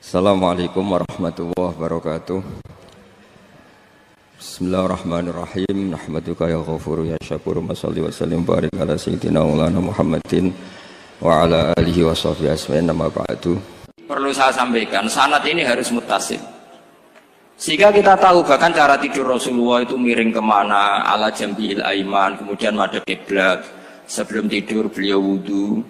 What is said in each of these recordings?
Assalamualaikum warahmatullahi wabarakatuh. Bismillahirrahmanirrahim. Nahmaduka ya ghafuru ya syakuru. Mashalli wa sallim barik ala sayyidina maulana Muhammadin wa ala alihi wa sahbihi asma'in. Nama ba'du. Perlu saya sampaikan, sanad ini harus muttasil. Sehingga kita tahu bahkan cara tidur Rasulullah itu miring kemana, ala jambil aiman, kemudian madhab kiblat. Sebelum tidur beliau wudu.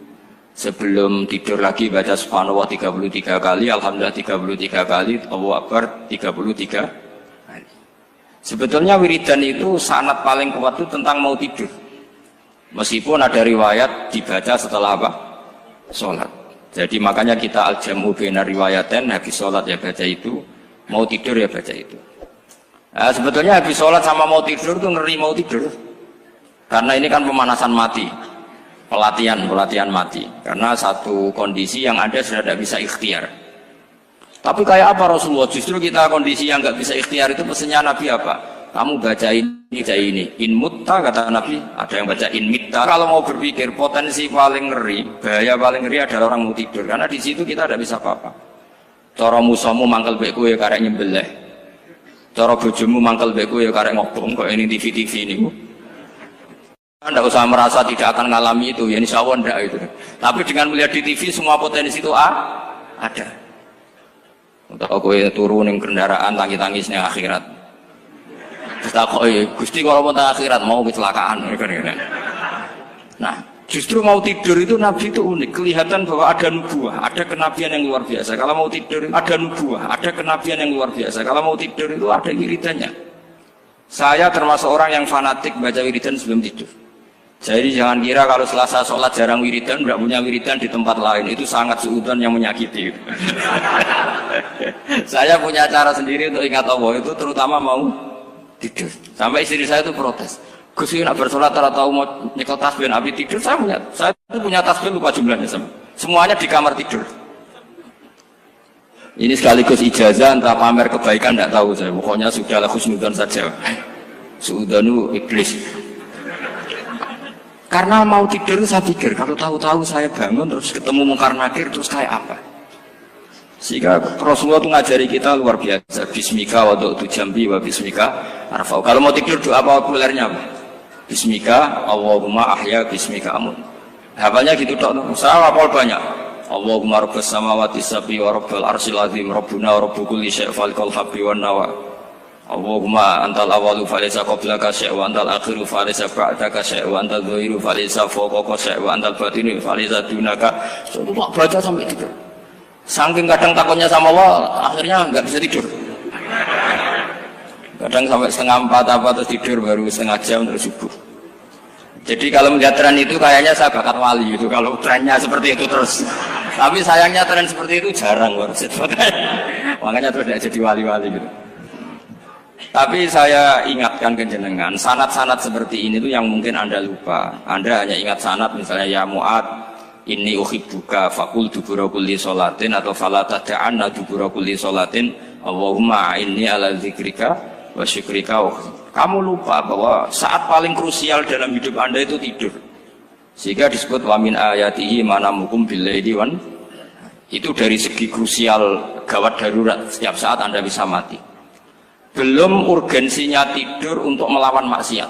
Sebelum tidur lagi baca subhanallah 33 kali, alhamdulillah 33 kali, Allahu akbar 33 kali. Sebetulnya wiridan itu sanad paling kuat itu tentang mau tidur. Meskipun ada riwayat dibaca setelah apa? Sholat. Jadi makanya kita al-jam'u baina riwayaten, habis sholat ya baca itu, mau tidur ya baca itu. Nah, sebetulnya habis sholat sama mau tidur itu ngeri mau tidur. Karena ini kan pemanasan mati. Pelatihan mati, karena satu kondisi yang Anda sudah tidak bisa ikhtiar. Tapi kayak apa Rasulullah? Justru kita kondisi yang nggak bisa ikhtiar itu pesannya Nabi apa? Kamu baca ini, in mutta kata Nabi, ada yang baca in mitta. Kalau mau berpikir potensi paling ngeri, bahaya paling ngeri adalah orang mau tidur, karena di situ kita tidak bisa apa-apa. Cara musuhmu mangkel beku ya karek nyembelih, cara bojomu mangkel beku ya karek ngobong kok ini TV ini. Anda usah merasa tidak akan mengalami itu, ya insya Allah enggak itu. Tapi dengan melihat di TV semua potensi itu ada. Untuk aku turun yang kendaraan tangis-tangisnya akhirat. Kita kok Gusti kalau mau akhirat mau kecelakaan. Nah, justru mau tidur itu Nabi itu unik, kelihatan bahwa ada nubuah, ada kenabian yang luar biasa. Kalau mau tidur ada nubuah, ada kenabian yang luar biasa. Kalau mau tidur itu ada wiridannya. Saya termasuk orang yang fanatik baca wiridan sebelum tidur. Jadi jangan kira kalau Selasa sholat jarang wiridan, tidak punya wiridan di tempat lain, itu sangat suudzon yang menyakiti. Saya punya cara sendiri untuk ingat Allah itu, terutama mau tidur. Sampai istri saya itu protes. Gus nak bersolat tahu mau nyekel tasbih habis tidur. Saya punya tasbih lupa jumlahnya semuanya di kamar tidur. Ini sekaligus ijazah entah pamer kebaikan tidak tahu saya. Pokoknya sudahlah husnudzon saja. Suudzonu iblis. Karena mau tidur saya pikir kalau tahu-tahu saya bangun terus ketemu mungkar nakir terus kayak apa. Sehingga Rasulullah itu ngajari kita luar biasa. Bismika wa du'tu jambi wa bismika arfa'u. Kalau mau tidur doa apa populernya apa? Bismika Allahumma ahya bismika amun. Hafalnya gitu tok. Saya hafal banyak. Allahumma rabbas samawati sab'i wa rabbal arsyil azim rabbuna wa rabbu kulli syai' falikal habbi wan nawa. Allahumma antal awalu falaysa qablaka syai' wa antal akhiru falaysa ba'daka syai' wa antal dhahiru falaysa fawqaka syai' wa antal batinu falaysa dunaka. So, itu tak baca sampai tidur. Saking kadang takutnya sama Allah, akhirnya nggak bisa tidur. Kadang sampai 3:30 apa terus tidur baru setengah jam terus subuh. Jadi kalau melihat tren itu kayaknya saya bakat wali itu kalau trennya seperti itu terus. Tapi sayangnya tren seperti itu jarang makanya terus tidak jadi wali-wali gitu. Tapi saya ingatkan ke jenengan, sanad-sanad seperti ini tuh yang mungkin Anda lupa. Anda hanya ingat sanad misalnya ya Mu'ad, inni uhibbuka faqul dubura kulli sholatin atau fala tad'anna dubura kulli sholatin Allahumma inni ala dzikrika wa syukrika. Kamu lupa bahwa saat paling krusial dalam hidup Anda itu tidur. Sehingga disebut wa min ayatihi manamukum bil-laili wan. Itu dari segi krusial gawat darurat, setiap saat Anda bisa mati. Belum urgensinya tidur untuk melawan maksiat.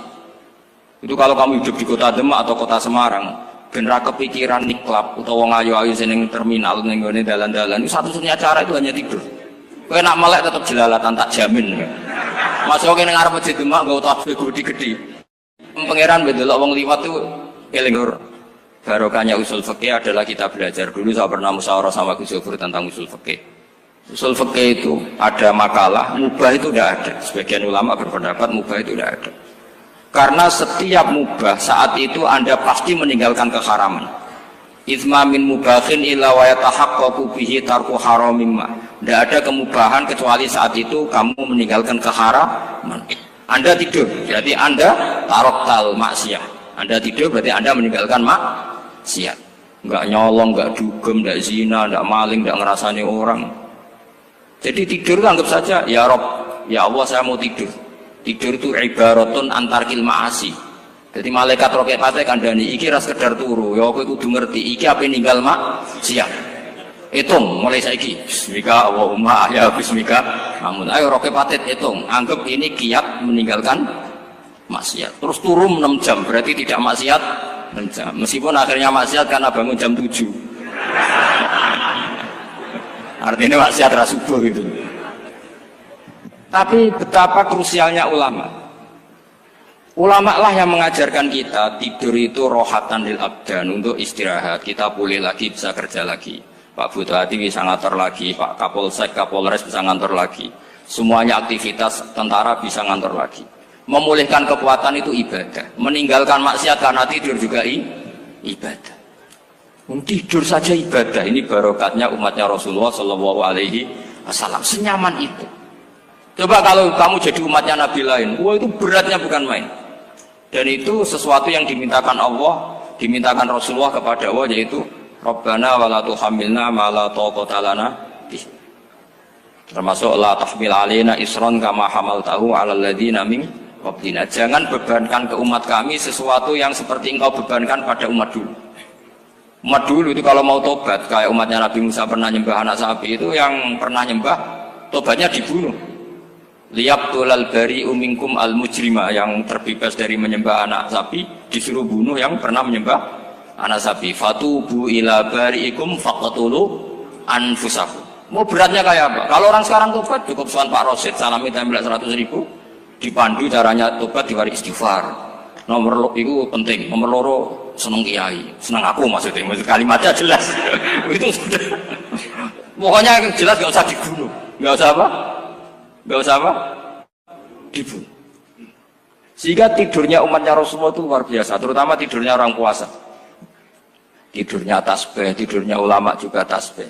Itu kalau kamu hidup di kota Demak atau kota Semarang, bener kepikiran niklap atau wong ayu-ayu seneng terminal ning ngene dalan-dalan, itu satu-satunya cara itu hanya tidur. Kowe nak melek tetap jelalatan tak jamin. Masuk ning arep masjid Demak nggo tasbih gede-gede. Pangeran bedelok wong liwat tuh eling. Barokahnya usul fikih adalah kita belajar dulu. Saya pernah musyawarah sama Gus Yofur tentang usul fikih. Usul fikih itu ada makalah, mubah itu tidak ada. Sebagian ulama berpendapat mubah itu tidak ada. Karena setiap mubah saat itu Anda pasti meninggalkan keharaman. Itsma min mubahin illa wa yatahaqqaqu bihi tarku haramimma. Tidak ada kemubahan kecuali saat itu kamu meninggalkan keharaman. Anda tidur, berarti Anda taroktal maksiat. Anda tidur berarti Anda meninggalkan maksiat. Enggak nyolong, enggak dugem, enggak zina, enggak maling, enggak ngerasani orang. Jadi tidur itu anggap saja, ya Rob, ya Allah saya mau tidur. Tidur itu ibaratun antarkil ma'asi. Jadi malaikat roket pate kandhani iki ra sekedar turu, ya kowe kudu ngerti iki ape ninggal maksiat. Hitung mulai saiki. Bismika Allahumma ya bismika. Namun ayo roke patit hitung. Anggap ini kiat meninggalkan maksiat. Terus turun 6 jam berarti tidak maksiat 6 jam. Meskipun akhirnya maksiat karena bangun jam 7. Artinya maksiat ra subuh gitu. Tapi betapa krusialnya ulama. Ulama lah yang mengajarkan kita tidur itu rohatan lil abdan, untuk istirahat. Kita pulih lagi, bisa kerja lagi. Pak Bupati bisa ngantor lagi, Pak Kapolsek, Kapolres bisa ngantor lagi. Semuanya aktivitas tentara bisa ngantor lagi. Memulihkan kekuatan itu ibadah. Meninggalkan maksiat karena tidur juga ibadah. Tidur saja ibadah. Ini barokatnya umatnya Rasulullah Shallallahu Alaihi Wasallam. Senyaman itu. Coba kalau kamu jadi umatnya Nabi lain, wah itu beratnya bukan main. Dan itu sesuatu yang dimintakan Allah, dimintakan Rasulullah kepada Allah, yaitu Rabbana wa la tuhammilna ma la taqata lana bih. Termasuk la tahmil alaina isran kama hamaltahu 'alal ladzina min qablina. Jangan bebankan ke umat kami sesuatu yang seperti engkau bebankan pada umat dulu. Umat dulu itu kalau mau tobat, kayak umatnya Nabi Musa pernah nyembah anak sapi, itu yang pernah nyembah tobatnya dibunuh. Liyaqtulal bari'u minkum al mujrima, yang terbebas dari menyembah anak sapi disuruh bunuh yang pernah menyembah anak sapi. Fatubu ila bari'ikum faqtulu anfusakum. Mau beratnya kayak apa? Kalau orang sekarang tobat cukup soal Pak Rosid salami tempel 100.000, dipandu caranya tobat diwari istighfar. Nomor itu penting, nomor loro seneng kiai, seneng aku maksudnya kalimatnya jelas. Itu sudah. Pokoknya jelas gak usah dibunuh, gak usah apa? Gak usah apa? Dibunuh. Sehingga tidurnya umatnya Rasulullah itu luar biasa, terutama tidurnya orang puasa. Tidurnya tasbih, tidurnya ulama juga tasbih.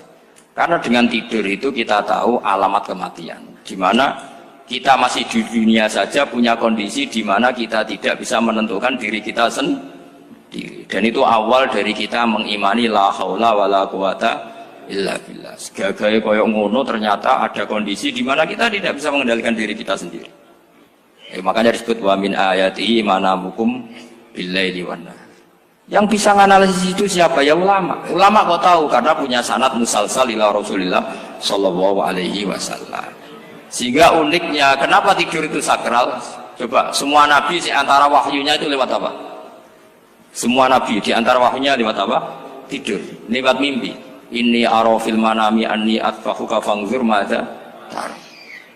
Karena dengan tidur itu kita tahu alamat kematian. Di mana kita masih di dunia saja punya kondisi di mana kita tidak bisa menentukan diri kita sendiri. Dan itu awal dari kita mengimani la haula wala quwata illa billah. Segagai koyok ngono ternyata ada kondisi di mana kita tidak bisa mengendalikan diri kita sendiri. Makanya disebut wa min ayatihi manamukum billaili wan nahar. Yang bisa menganalisis itu siapa? Ya ulama. Ulama kok tahu karena punya sanad musalsal ila Rasulillah sallallahu alaihi wasallam. Sehingga uniknya kenapa tidur itu sakral? Coba semua nabi di antara wahyunya itu lewat apa? Semua nabi di antara wahyunya lewat apa? Tidur, lewat mimpi. Inni ara fil manami anni atfahuka fanzur madza tar.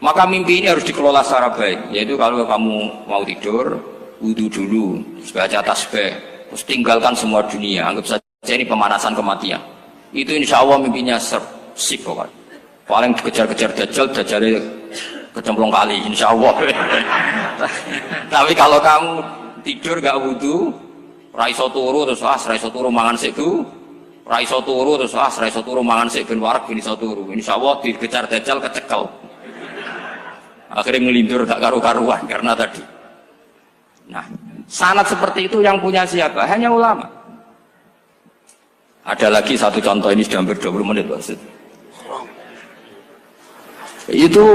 Maka mimpi ini harus dikelola secara baik, yaitu kalau kamu mau tidur, wudu dulu, baca tasbih, terus tinggalkan semua dunia, anggap saja ini pemanasan kematian. Itu insya Allah mimpinya sip pokoknya. Paling dikejar-kejar dajjal kecemplung kali, insya Allah. Tapi kalau kamu tidur gak wudu, raiso turu terus raiso turu mangan seku. Raiso turu terus raiso turu mangan sik ben warak ben iso turu. Insyaallah dikejar dajjal kecekel. Akhirnya ngelindur tak karu-karuan karena tadi. Nah, sanad seperti itu yang punya siapa? Hanya ulama. Ada lagi satu contoh, ini sudah hampir 20 menit maksud. Itu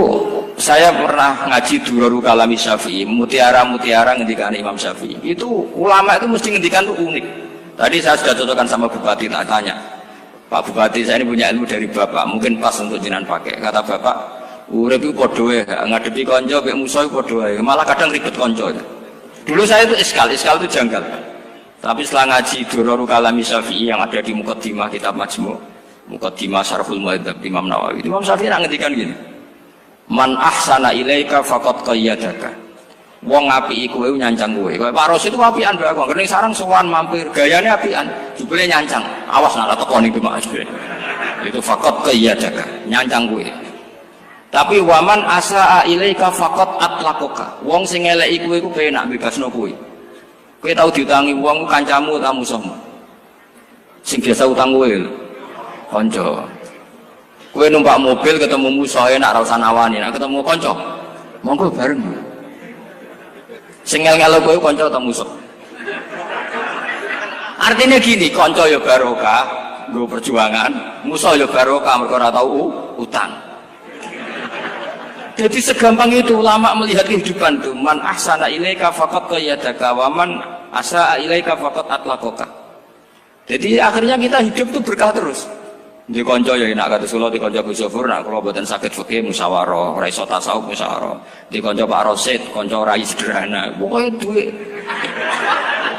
saya pernah ngaji Durarul Kalami Syafi'i, mutiara-mutiara ngendikan Imam Syafi'i. Itu ulama itu mesti ngendikan itu unik. Tadi saya sudah cocokkan sama Bupati, tak tanya, Pak Bupati saya ini punya ilmu dari Bapak, mungkin pas untuk jenengan pakai. Kata Bapak, urip iku padha wae, ngadepi kanca mek musuh iku padha wae, malah kadang ribet kanca. Dulu saya itu iskal itu janggal. Tapi setelah ngaji Durarul Kalami Syafi'i yang ada di Muqaddimah kitab Majmu', Muqaddimah Syarhul Muhadzab Imam Nawawi, Imam Syafi'i ngendikan gini, man ahsana ilaika faqad qayyadaka. Wong ngapiki kowe nyancang kowe. Kayak Pak Ros itu apian bae kok. Kene sarang sowan mampir, gayane apian, jebule nyancang. Awas nak teko niku Mas. Itu faqat qayyadaka, nyancang kowe. Tapi waman asaa ilaika faqat atlaqaka. Wong sing eleki kowe iku penak bebasno kowe. Kowe tau diutangi wong kancamu ta musuhmu. Sing biasa utang kowe lho. Kanca. Kowe numpak mobil ketemu musuh enak ra usah nawani, nek ketemu kanca monggo bareng. Sing ngel-ngelo kowe kanca ta musuh. Artinya gini, kanca ya barokah, nggo perjuangan, musuh ya barokah mergo ora tau utang. Jadi segampang itu ulama melihat kehidupan itu. Man ahsana ilaika faqad qayyadaka wa man asaa ilaika faqad atlaqaka. Jadi akhirnya kita hidup itu berkah terus. Di konco ya enak kata Solo, di konco Gus Yofur, nak kalau buatan sakit fikih musyawarah, ora iso tasawuf musyawarah. Di konco Pak Rosid, konco rai sederhana. Pokoknya duit.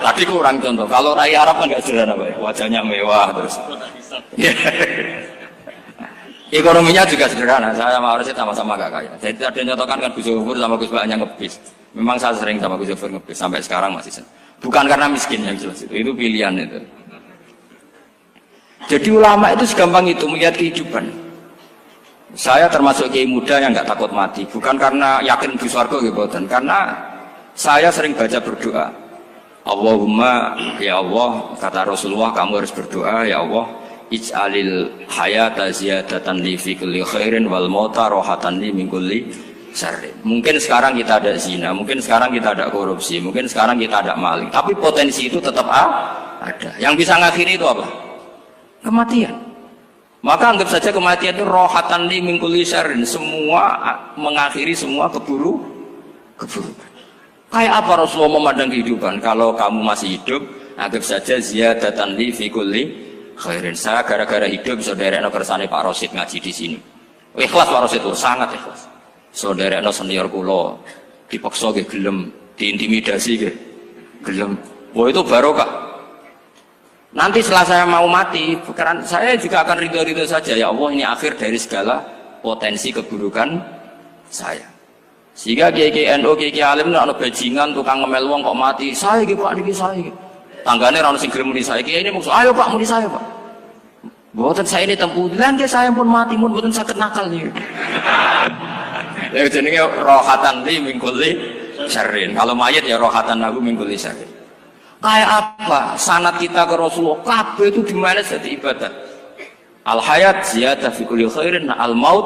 Tadi kurang contoh. Kalau rai Arab kan nggak sederhana, Pak. Wajahnya mewah terus. Ekonominya juga sederhana. Saya sama Rosid sama-sama gak kaya. Jadi ada yang nyontohkan kan Gus Yofur sama Gus Baknya ngebis. Memang saya sering sama Gus Yofur ngebis sampai sekarang masih. Bukan karena miskin yang jelas itu pilihan itu. Jadi ulama itu segampang itu melihat kehidupan. Saya termasuk kiai muda yang nggak takut mati, bukan karena yakin di surga gitu, karena saya sering baca berdoa. Allahumma ya Allah, kata Rasulullah, kamu harus berdoa ya Allah, ij'alil hayata ziyadatan li fi kulli khairin wal mauta rohatan li min kulli syarrin. Mungkin sekarang kita ada zina, mungkin sekarang kita ada korupsi, mungkin sekarang kita ada maling, tapi potensi itu tetap ada. Yang bisa ngakhiri itu apa? Kematian. Maka anggap saja kematian itu rohatan li min kulli syarrin, semua mengakhiri semua keburukan. Kayak apa Rasulullah memandang kehidupan? Kalau kamu masih hidup, anggap saja ziyadatan li fi kulli khairin. Saya gara-gara hidup saudaranya kersane Pak Rosid ngaji di sini. Ikhlas Pak Rosid itu sangat ikhlas. Saudaranya senior kula dipaksa nggih gelem, diintimidasi nggih gelem. Wah itu barokah. Nanti setelah saya mau mati, saya juga akan ridho-ridho saja. Ya Allah, ini akhir dari segala potensi keburukan saya. Sehingga kiai NU, kiai alim, ada bajingan, tukang ngemel wong kok mati. Saya gitu Pak, ini saya gitu. Tanggane orang sing gelem muni saya, kiai ini maksud, ayo Pak, muni saya Pak. Buatan saya ini tempuh, lan saya pun mati, pun buatan sakit nakal nih. Ya jenenge rohatan li min kulli syarrin. Kalau mayit ya rohatan lahu min kulli syarrin. Kayak apa sanad kita ke Rasulullah, kabeh itu dimana jadi ibadah. Al hayat ziyadah fi kulli khairin, al maut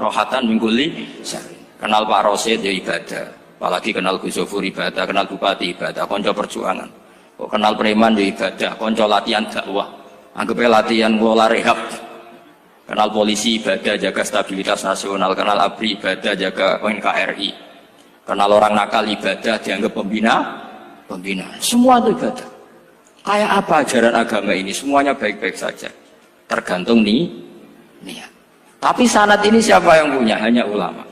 rohatan min kulli syarrin. Kenal Pak Rosid ya ibadah, apalagi kenal Gus Yofur ibadah, kenal bupati ibadah, konco perjuangan. Kok kenal preman ya ibadah, konco latihan dakwah, anggapnya latihan ngolah rehab. Kenal polisi ibadah, jaga stabilitas nasional, kenal ABRI ibadah, jaga NKRI. Kenal orang nakal ibadah, dianggap pembina. Semua itu ibadah. Kayak apa ajaran agama ini? Semuanya baik-baik saja, tergantung niat. Tapi sanad ini siapa yang punya? Hanya ulama.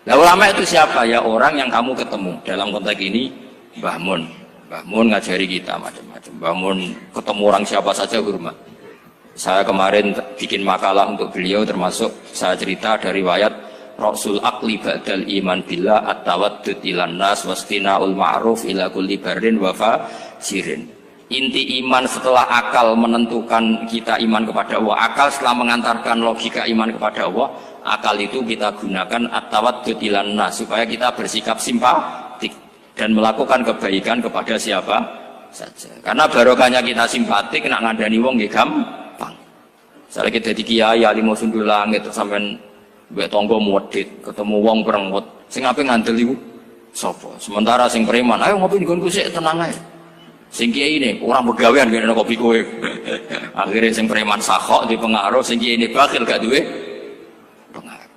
Nah ulama itu siapa? Ya orang yang kamu ketemu. Dalam konteks ini Mbah Mun ngajari kita macam-macam. Mbah Mun ketemu orang siapa saja hormat. Saya kemarin bikin makalah untuk beliau, termasuk saya cerita dari riwayat Rasul akli ba'dal iman billah at-tawaddud ilan nas wastina'ul ma'ruf ila kulli barrin wa fajirin. Inti iman setelah akal menentukan kita iman kepada Allah, akal setelah mengantarkan logika iman kepada Allah, akal itu kita gunakan at-tawaddud ilan nas supaya kita bersikap simpatik dan melakukan kebaikan kepada siapa saja. Karena barokahnya kita simpatik, nak ngandani wong nggih gampang. Misalnya kita di kiai alim sundul langit sampean mbek tangga modit, ketemu wong perengut, sing ape ngandel iku sapa? Sementara sing preman, ayo ngopi nggonku sik tenang ae. Sing kiai ini orang begawean ngene kopi kowe. Akhirnya sing preman sakhok di pengaruh, sing kiai ini bakhil gak duwe pengaruh.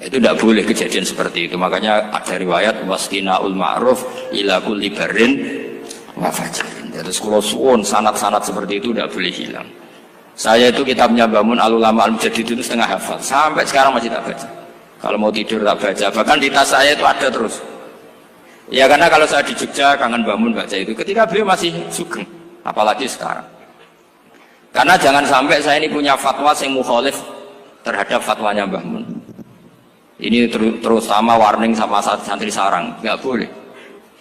Itu tidak boleh kejadian seperti itu. Makanya ada riwayat wastina'ul ma'ruf ila kulli barrin wa fajirin. Terus kula suwun sanad-sanad seperti itu tidak boleh hilang. Saya itu kitabnya Bangun Al-Ulama Al-Mujaddid itu setengah hafal, sampai sekarang masih tak baca. Kalau mau tidur tak baca, bahkan di tas saya itu ada terus. Ya karena kalau saya di Jogja kangen Bangun baca itu, ketika beliau masih sugeng, apalagi sekarang. Karena jangan sampai saya ini punya fatwa yang mukhalif terhadap fatwanya Mbah Mun. Ini terutama warning sama santri sarang, nggak boleh.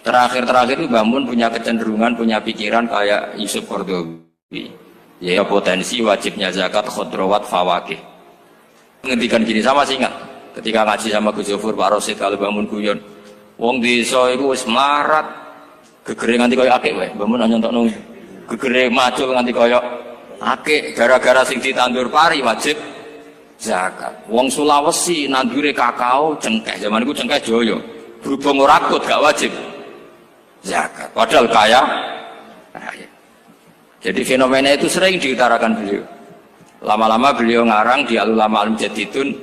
Terakhir itu Mbah Mun punya kecenderungan, punya pikiran kayak Yusuf Qaradawi. Ya potensi wajibnya zakat khodrowat fawakih. Ngendikan gini sama sih ingat ketika ngaji sama Gus Yofur Pak Rosid kalau bangun guyon wong desa iku wis melarat gegere nganti koyo akeh wae bangun nyontokno gegere macul nganti koyo akeh gara-gara sing ditandur pari wajib zakat. Wong Sulawesi nandure kakao cengkeh, zaman iku cengkeh joyo berhubung ora akut gak wajib zakat padahal kaya. Jadi fenomena itu sering diutarakan beliau. Lama-lama beliau ngarang di Al-Ulama Al-Mujaddidun,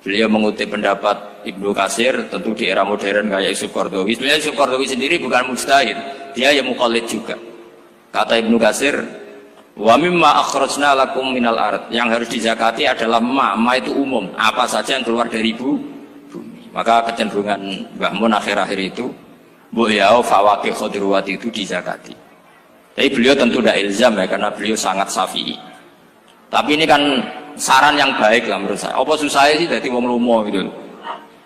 beliau mengutip pendapat Ibnu Katsir, tentu di era modern kayak Yusuf Qaradawi. Sebenarnya Yusuf Qaradawi sendiri bukan mujtahid, dia yang muqallid juga. Kata Ibnu Katsir, Wa mimma akhrajna lakum minal ard. Yang harus dizakati adalah ma itu umum, apa saja yang keluar dari bumi. Maka kecenderungan Mbah Mun akhir-akhir itu mbok ya fawaqih khudruwat itu dizakati. Tapi beliau tentu tidak ilzam ya, karena beliau sangat syafi'i. Tapi ini kan saran yang baik lah menurut saya. Apa susah sih jadi wong lomo gitu.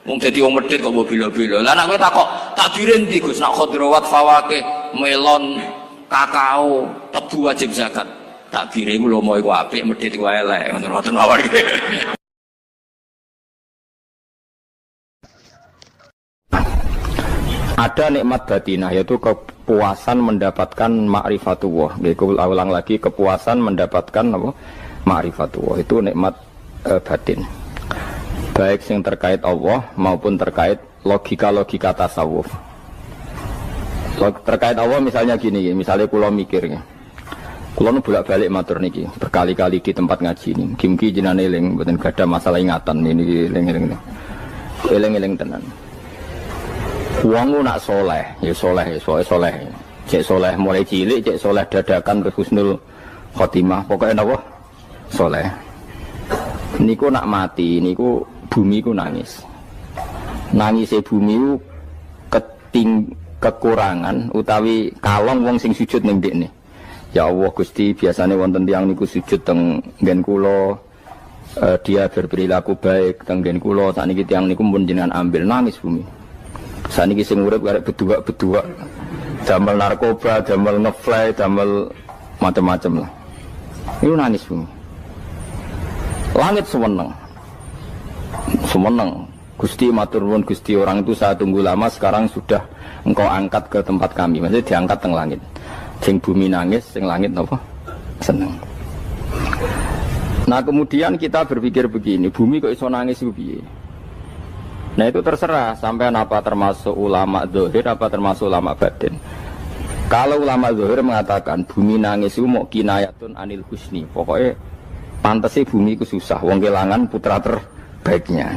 Wong dadi wong medhit kok mbok bilo-bilo. Lah nek kowe takok takdire ndi Gus nak khudruwat fawaqih melon kakao tebu wajib zakat. Takdire iku lomo iku apik, medhit iku elek, ngoten mawon. Ada nikmat batinah, yaitu kepuasan mendapatkan ma'rifatullah. Aku ulang lagi, kepuasan mendapatkan apa? Ma'rifatullah. Itu nikmat batin. Baik yang terkait Allah maupun terkait logika-logika tasawuf. Terkait Allah misalnya gini, misalnya kula mikirnya. Kula nu bolak-balik matur niki, berkali-kali di tempat ngaji ini. Kim-ki jenane eling, mboten gadah masalah ingatan ini eling-eling. Eling-eling tenan. Wong nak soleh, ya soleh, soleh. Cek soleh mulai cilik, cek soleh dadakan ke husnul khotimah. Pokoknya apa? Soleh. Niku nak mati, niku bumi ku nangis. Nangisnya bumi ku kekurangan utawi kalong wong sing sujud ning ndekne. Ya Allah Gusti, biasanya wonten tiyang niku sujud teng nggen kula, dia berperilaku baik teng nggen kula, sakniki tiyang niku mun jenengan ambil, nangis bumi. Saniki sing urip arek bedua-bedua, damel narkoba, damel ngefly, damel macam-macam lah. Itu nangis bumi. Langit semeneng. Gusti matur nuwun Gusti, orang itu saya tunggu lama, sekarang sudah engkau angkat ke tempat kami. Maksudnya diangkat teng langit. Sing bumi nangis, sing langit apa? Seneng. Nah kemudian kita berpikir begini, bumi kok iso nangis ku piye? Nah itu terserah sampai apa termasuk ulama zahir apa termasuk ulama batin. Kalau ulama zahir mengatakan bumi nangis itu mau kinayatun anil husni, pokoknya pantasnya bumi itu susah, wong kelangan putra terbaiknya.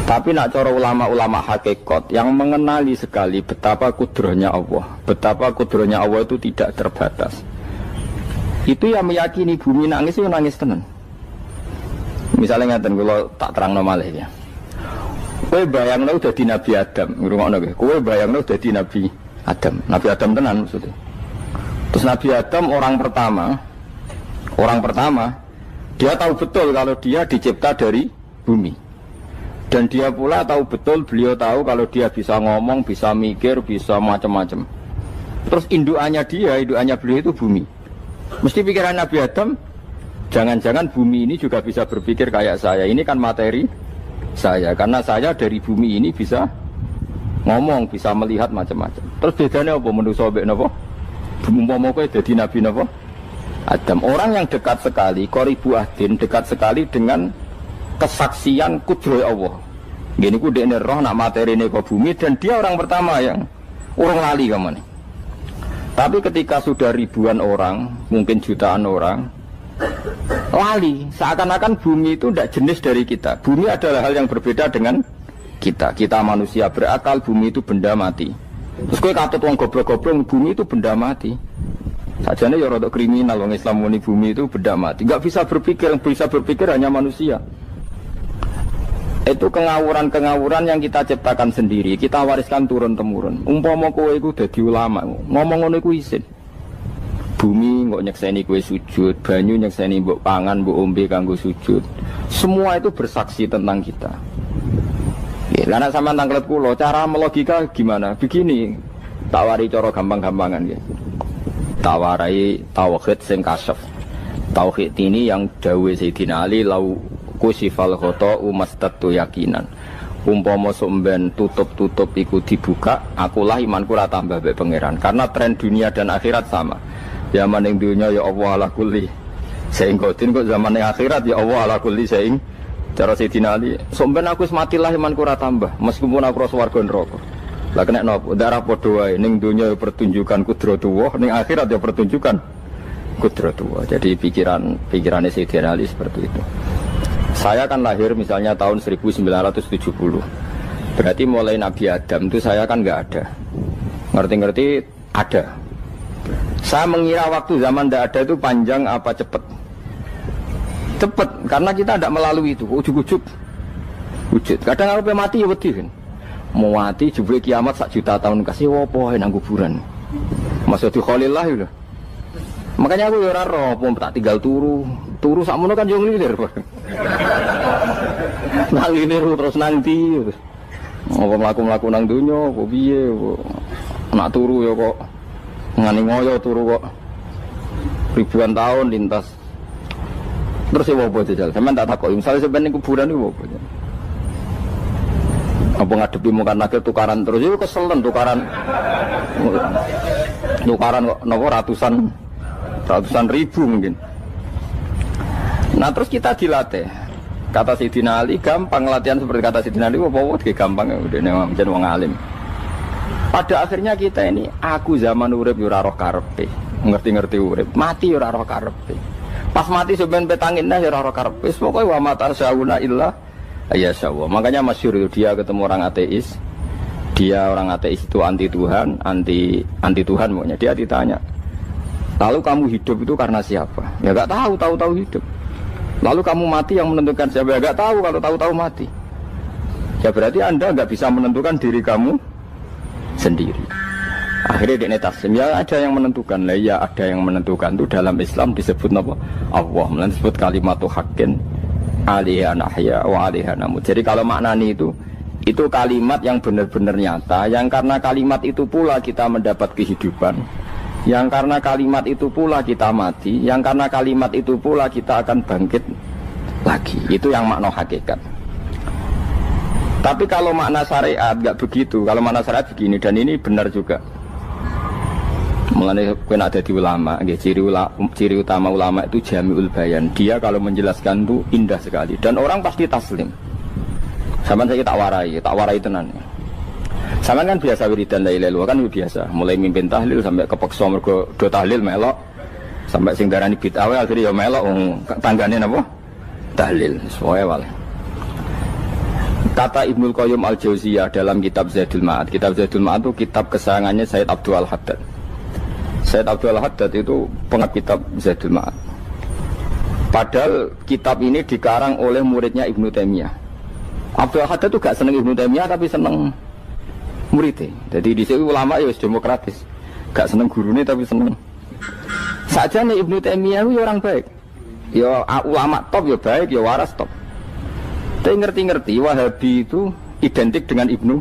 Tapi nak cara ulama-ulama hakikat yang mengenali sekali betapa kudrohnya Allah, betapa kudrohnya Allah itu tidak terbatas. Itu yang meyakini bumi nangis itu nangis tenan. Misalnya ngaten kalau tak terang malih ya. Kowe bayangno dadi Nabi Adam, ngrungokno kowe. Kowe bayangno dadi Nabi Adam. Nabi Adam tenan maksudnya. Terus Nabi Adam orang pertama, dia tahu betul kalau dia dicipta dari bumi. Dan dia pula tahu betul, beliau tahu kalau dia bisa ngomong, bisa mikir, bisa macam-macam. Terus indukannya beliau itu bumi. Mesti pikiran Nabi Adam, jangan-jangan bumi ini juga bisa berpikir kayak saya. Ini kan materi saya, karena saya dari bumi ini bisa ngomong, bisa melihat macam-macam. Terus bedanya apa manusia mbek napa? Umpama kowe dadi nabi napa? Adam. Orang yang dekat sekali, qoribu ahdin, dekat sekali dengan kesaksian kudroh Allah. Gini ku dekne roh nak materine ke bumi, dan dia orang pertama yang urung lali kamane. Tapi ketika sudah ribuan orang, mungkin jutaan orang lali, seakan-akan bumi itu tidak jenis dari kita. Bumi adalah hal yang berbeda dengan kita. Kita manusia berakal, bumi itu benda mati. Terus kowe katut wong goblok-goblok, bumi itu benda mati. Sajane ya rada kriminal wong Islam muni bumi itu benda mati. Enggak bisa berpikir, yang bisa berpikir hanya manusia. Itu kengawuran-kengawuran yang kita ciptakan sendiri, kita wariskan turun-temurun. Umpama kowe iku dadi ulama, ngomong ngono iku isin. Bumi kok nyekseni kue sujud, banyu nyekseni mbok pangan, mbok ombe kanggo sujud. Semua itu bersaksi tentang kita. Ya, karena sama tangklet kulo, cara melogika gimana? Begini, tawari cara gampang-gampangan ya. Tawarai tauhid sing kasyaf. Tauhid ini yang dawe Sayyidina Ali lau kusifal khoto umastatu yakinan. Umpama somben tutup-tutup iku dibuka, akulah imanku ora tambah mbek pangeran. Karena tren dunia dan akhirat sama. Zaman yang dunia ya Allah ala kulli saing kodin, kok zaman yang akhirat ya Allah ala kulli saing. Cara Sayyidina Ali, somben aku matilah imanku ora tambah meskipun aku swarga neraka. Lah kena napa? Darah padha wae, ning dunia ya pertunjukan kudratullah, ning akhirat ya pertunjukan kudratullah. Jadi pikirannya Sayyidina Ali seperti itu. Saya kan lahir misalnya tahun 1970. Berarti mulai Nabi Adam itu saya kan enggak ada. Ngerti-ngerti ada. Saya mengira waktu zaman tidak ada itu panjang apa cepat? Cepat, karena kita tidak melalui itu. Ujuk-ujuk wujud. Kadang aku mati ya wedi kan. Mau mati jebule kiamat 1 juta tahun kasih wopo nang kuburan. Maksud Khalillah itu. Makanya aku ya ora roh, tak tinggal turu sakmono kan yo nglilir. Nang nglilir terus nanti. Apa mlaku-mlaku nang donya apa piye kok. Nak turu ya kok ngani ngoyo turu kok. Ribuan tahun lintas. Terus ya apa jajal? Sampeyan tak takoki, misale sampeyan ning kuburan iku apa? Apa ngadepi muka nakil tukaran terus itu keselen tukaran kok nopo ratusan ribu mungkin. Nah terus kita dilatih. Kata Sayyidina Ali gampang latihan seperti kata Sayyidina Ali apa gampang udah menjadi wong alim. Pada akhirnya kita ini aku zaman urip yo ora roh karepe, ngerti-ngerti urip, mati yo ora roh karepe. Pas mati sampean petanginna yo ora roh karepe, pokoke wa mata sauna illa ya Allah. Makanya masyhur itu dia ketemu orang ateis. Dia orang ateis itu anti Tuhan, anti Tuhan pokoknya. Dia ditanya, lalu kamu hidup itu karena siapa? Ya gak tahu hidup. Lalu kamu mati yang menentukan siapa? Ya gak tahu, kalau tahu mati. Ya berarti Anda gak bisa menentukan diri kamu sendiri. Akhirnya dia taslim, ya ada yang menentukan. Lah ya ada yang menentukan itu dalam Islam disebut apa? Allah, disebut kalimatu haqqin alaiha nahya wa alaiha namut. Jadi kalau maknani itu kalimat yang benar-benar nyata, yang karena kalimat itu pula kita mendapat kehidupan, yang karena kalimat itu pula kita mati, yang karena kalimat itu pula kita akan bangkit lagi. Itu yang makna hakikat. Tapi kalau makna syariat nggak begitu. Kalau makna syariat begini, dan ini benar juga. Mulanya kena ada di ulama, ciri utama ulama itu jami'ul bayan. Dia kalau menjelaskan itu indah sekali dan orang pasti taslim. Sama saya tak warai tenan. Sama kan biasa wiridan la ilaha illallah kan biasa. Mulai mimpin tahlil sampai kepeksa mergo do tahlil melok, sampai sing darani bid'ah akhirnya ya melok tanggane napa? Tahlil. Soale wae. Kata Ibnul Qayyim Al-Jauziyah dalam kitab Zadul Ma'ad. Kitab Zadul Ma'ad itu kitab kesayangannya Sayyid Abdul Al-Haddad. Sayyid Abdul Al-Haddad itu pengarang kitab Zadul Ma'ad. Padahal kitab ini dikarang oleh muridnya Ibnu Taimiyah. Abdul Al-Haddad itu gak seneng Ibnu Taimiyah tapi seneng muridnya. Jadi di sini ulama ya demokratis. Gak seneng gurunya tapi seneng. Saja nih Ibnu Taimiyah itu orang baik. Ya ulama top ya baik, ya waras top. Tapi ngerti-ngerti Wahabi itu identik dengan Ibnu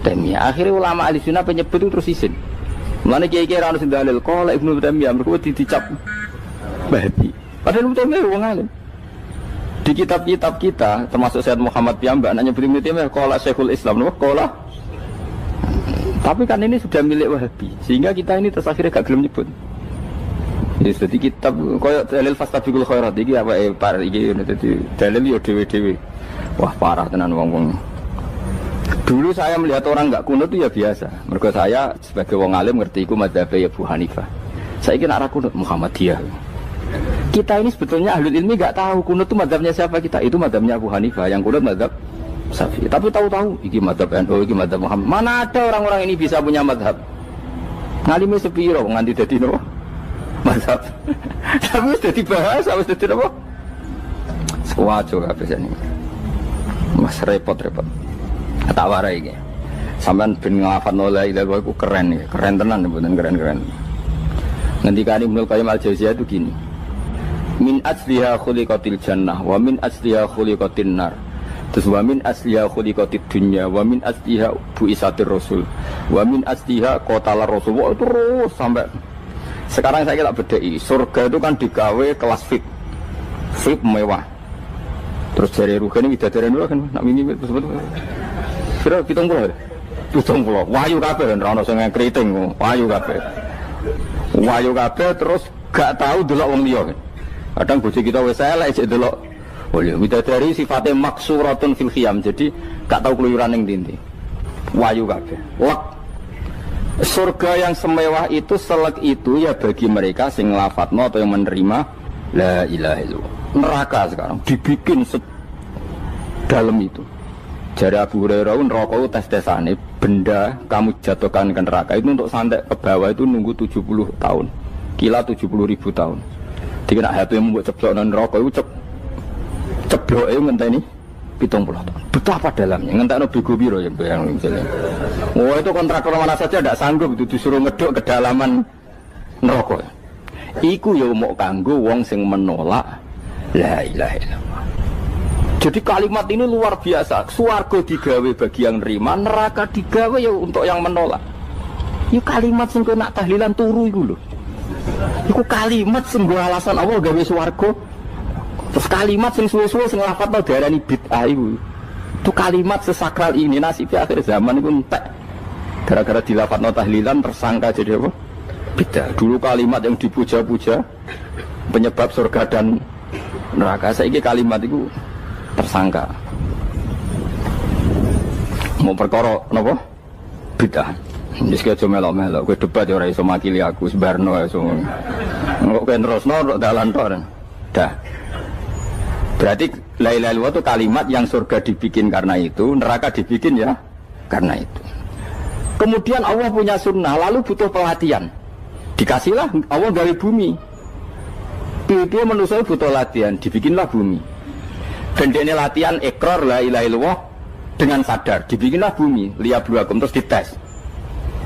Taimiyah. Akhirnya ulama ahli sunnah penyebut itu terus izin. Mulane kiai-kiai ra ono sing dalil kala Ibnu Taimiyah mergo dicap Wahabi. Padahal Ibnu Taimiyah wong alim. Di kitab-kitab kita termasuk Sayyid Muhammad piyambak nanya Ibnu Taimiyah kala Syekhul Islam napa kala. Tapi kan ini sudah milik Wahabi sehingga kita ini terus akhirnya gak gelem nyebut. Jadi kitab koyo dalil fastabiqul khairat iki apa par iki dadi dalil yo dhewe-dhewe. Wah parah tenan wong-wong. Dulu saya melihat orang enggak kunut itu ya biasa. Mergo saya sebagai wong alim ngerti iku mazhab Abu Hanifah. Saiki nek ra kunut Muhammadiyah. Kita ini sebetulnya ahlul ilmi enggak tahu kunut itu mazhabnya siapa kita. Itu mazhabnya Abu Hanifah, yang kunut mazhab Syafi'i. Tapi tahu-tahu iki mazhab NU, iki mazhab Muhammad. Mana ada orang-orang ini bisa punya mazhab? Ngalime sepiro nganti dadi nopo? Mazhab. Tapi wis dadi bahasa, wis dadi nopo? Sewajo kabeh jane. Mas repot-repot. Tak warai iki. Sampeyan ben nglafadzno la ilaha illallah iku keren iki. Keren tenan mboten keren-keren. Ngendikane Ibnu Qayyim Al-Jauziyah itu gini. Min asliha khuliqatil jannah wa min asliha khuliqatin nar. Terus wa min asliha khuliqatid dunya wa min asliha bu'isatir rasul wa min asliha qatalar rasul. Wah, terus sampai sekarang saya tak bedai. Surga itu kan digawe kelas VIP mewah. Terus dari Ruhani widadari dulu kan nak mini betul-betul. Kira 70. Wahyu kabeh ora ono sing kriting, wahyu kabeh. Wahyu kabeh terus gak tahu delok wong liya. Kadang bojo kita wis elek sik delok. Oh ya widadari sifatnya maksuratun fil khiyam. Jadi gak tahu keluyuran ning ndi. Wahyu kabeh. Lek surga yang semewah itu selek itu ya bagi mereka sing nglafatno atau yang menerima la ilaha illallah. Neraka sekarang dibikin dalam itu. Jari Abu Hurairah neraka itu tes-tesane benda kamu jatuhkan ke neraka itu untuk santai ke bawah itu nunggu 70 tahun. kila 70.000 tahun. Dikira HP mu mbok ceblokno neraka iku cebloke ngenteni 70 tahun. Betapa dalamnya, ngentekno bego piro ya bayang misalnya. Oh itu kontraktor mana saja tidak sanggup itu disuruh ngeduk kedalaman neraka. Iku ya mau kanggo wong sing menolak la ilaha illallah. Jadi kalimat ini luar biasa. Swarga digawe bagi yang nerima, neraka digawe ya untuk yang menolak. Itu kalimat sing nak tahlilan turu iku lho. Iku kalimat sing nggo alasan Allah gawe swarga. Terus kalimat sing suwe-suwe sing lafadzno diarani bid'ah iku. Itu kalimat sesakral ini nasibnya akhir zaman iku entek. Gara-gara dilafadzno tahlilan tersangka jadi apa? Bid'ah. Dulu kalimat yang dipuja-puja penyebab surga dan neraka. Saiki kalimat itu tersangka. Mau perkara napa? Bid'ah. Wis aja melok-melok, kowe debat ya ora iso makili aku sebarno iso. Kok kowe terusno dalan tok. Dah. Berarti la ilaha illallah itu kalimat yang surga dibikin karena itu, neraka dibikin ya karena itu. Kemudian Allah punya sunnah, lalu butuh pelatihan. Dikasihlah Allah dari bumi. Dia manusia butuh latihan, dibikinlah bumi. Dan ini latihan ikrar la ilaha illallah dengan sadar, dibikinlah bumi, liyabluwakum terus dites.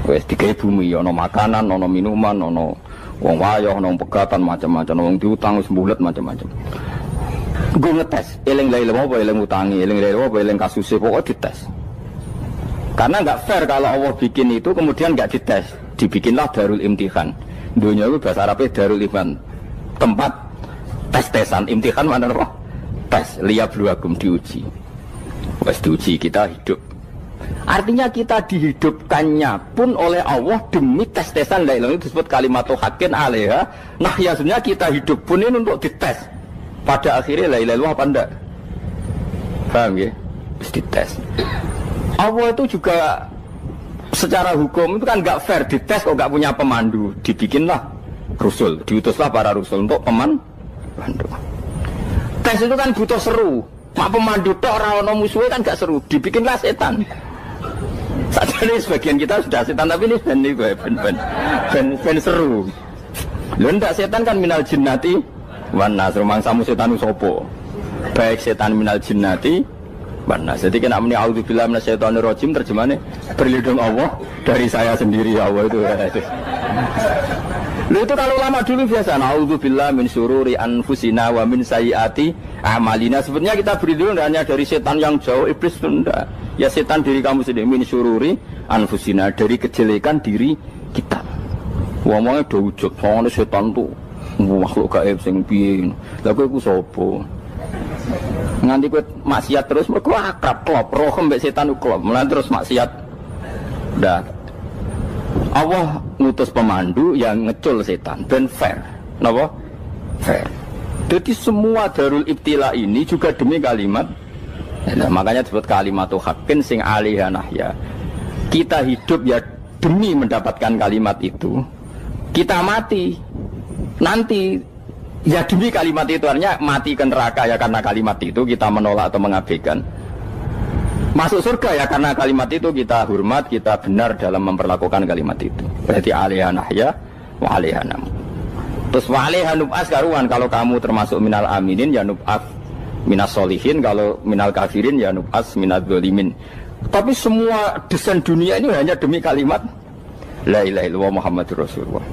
Wes digawe bumi, ono makanan, ono minuman, ono wong wayah, ono pegatan macam-macam, wong diutang wis mbulet macam-macam. Gue ngetes, eling la ilaha illallah apa eling utangi, eling la ilaha illallah apa eling kasuse, pokoknya dites. Karena nggak fair kalau Allah bikin itu kemudian nggak dites, dibikinlah darul imtihan. Dunia itu bahasa Arabnya darul imtihan, tempat tes-tesan. Imtihan mana apa? Tes, liyabluwakum, diuji. Wes diuji kita hidup. Artinya kita dihidupkannya pun oleh Allah demi tes-tesan la ilaha, itu disebut kalimatu haqqin alaiha. Nah ya sebenarnya kita hidup pun ini untuk dites. Pada akhirnya la ilaha illallah apa enggak? Paham ya? Terus dites. Allah itu juga secara hukum itu kan nggak fair, dites kok nggak punya pemandu, dibikinlah Rasul, diutuslah para Rasul untuk pemandu. Tes itu kan butuh seru, mak pemandu tok ora ono musuhe kan gak seru, dibikinlah setan. Saat ini sebagian kita sudah setan tapi ini ben seru. Lho ndak setan kan minal jinnati wan nas, rumangsamu setan sopo. Baik setan minal jinnati wan nas. Jadi kena muni auzubillahi minasyaitonir rajim, terjemahnya berlindung Allah dari saya sendiri ya Allah itu. Lho itu kalau lama dulu biasa auzubillahi min syururi anfusina wa min sayyiati amalina. Sebenarnya kita berlindung hanya dari setan yang jauh, iblis itu enggak. Ya setan diri kamu sendiri, min syururi anfusina, dari kejelekan diri kita. Ngomongnya udah wujud, soalnya setan tuh makhluk gaib sing piye. Lah kowe iku sapa? Nganti kowe maksiat terus mergo akrab klop, roh mbek setan ku klop. Mulane terus maksiat. Dah. Allah ngutus pemandu yang ngecul setan ben fair. Napa? Fair. Jadi semua darul ibtila ini juga demi kalimat. Nah, makanya disebut kalimatu haqqin sing alaiha nahya. Kita hidup ya demi mendapatkan kalimat itu. Kita mati nanti ya demi kalimat itu, artinya mati ke neraka ya karena kalimat itu kita menolak atau mengabaikan. Masuk surga ya karena kalimat itu kita hormat, kita benar dalam memperlakukan kalimat itu. Berarti alaiha nahya wa alaiha nam. Terus wa alaiha nub'as karuan, kalau kamu termasuk minal aminin ya nub'as minas solihin, kalau minal kafirin ya nub'as minal zolimin. Tapi semua desain dunia ini hanya demi kalimat la ilaha illallah Muhammadur Rasulullah.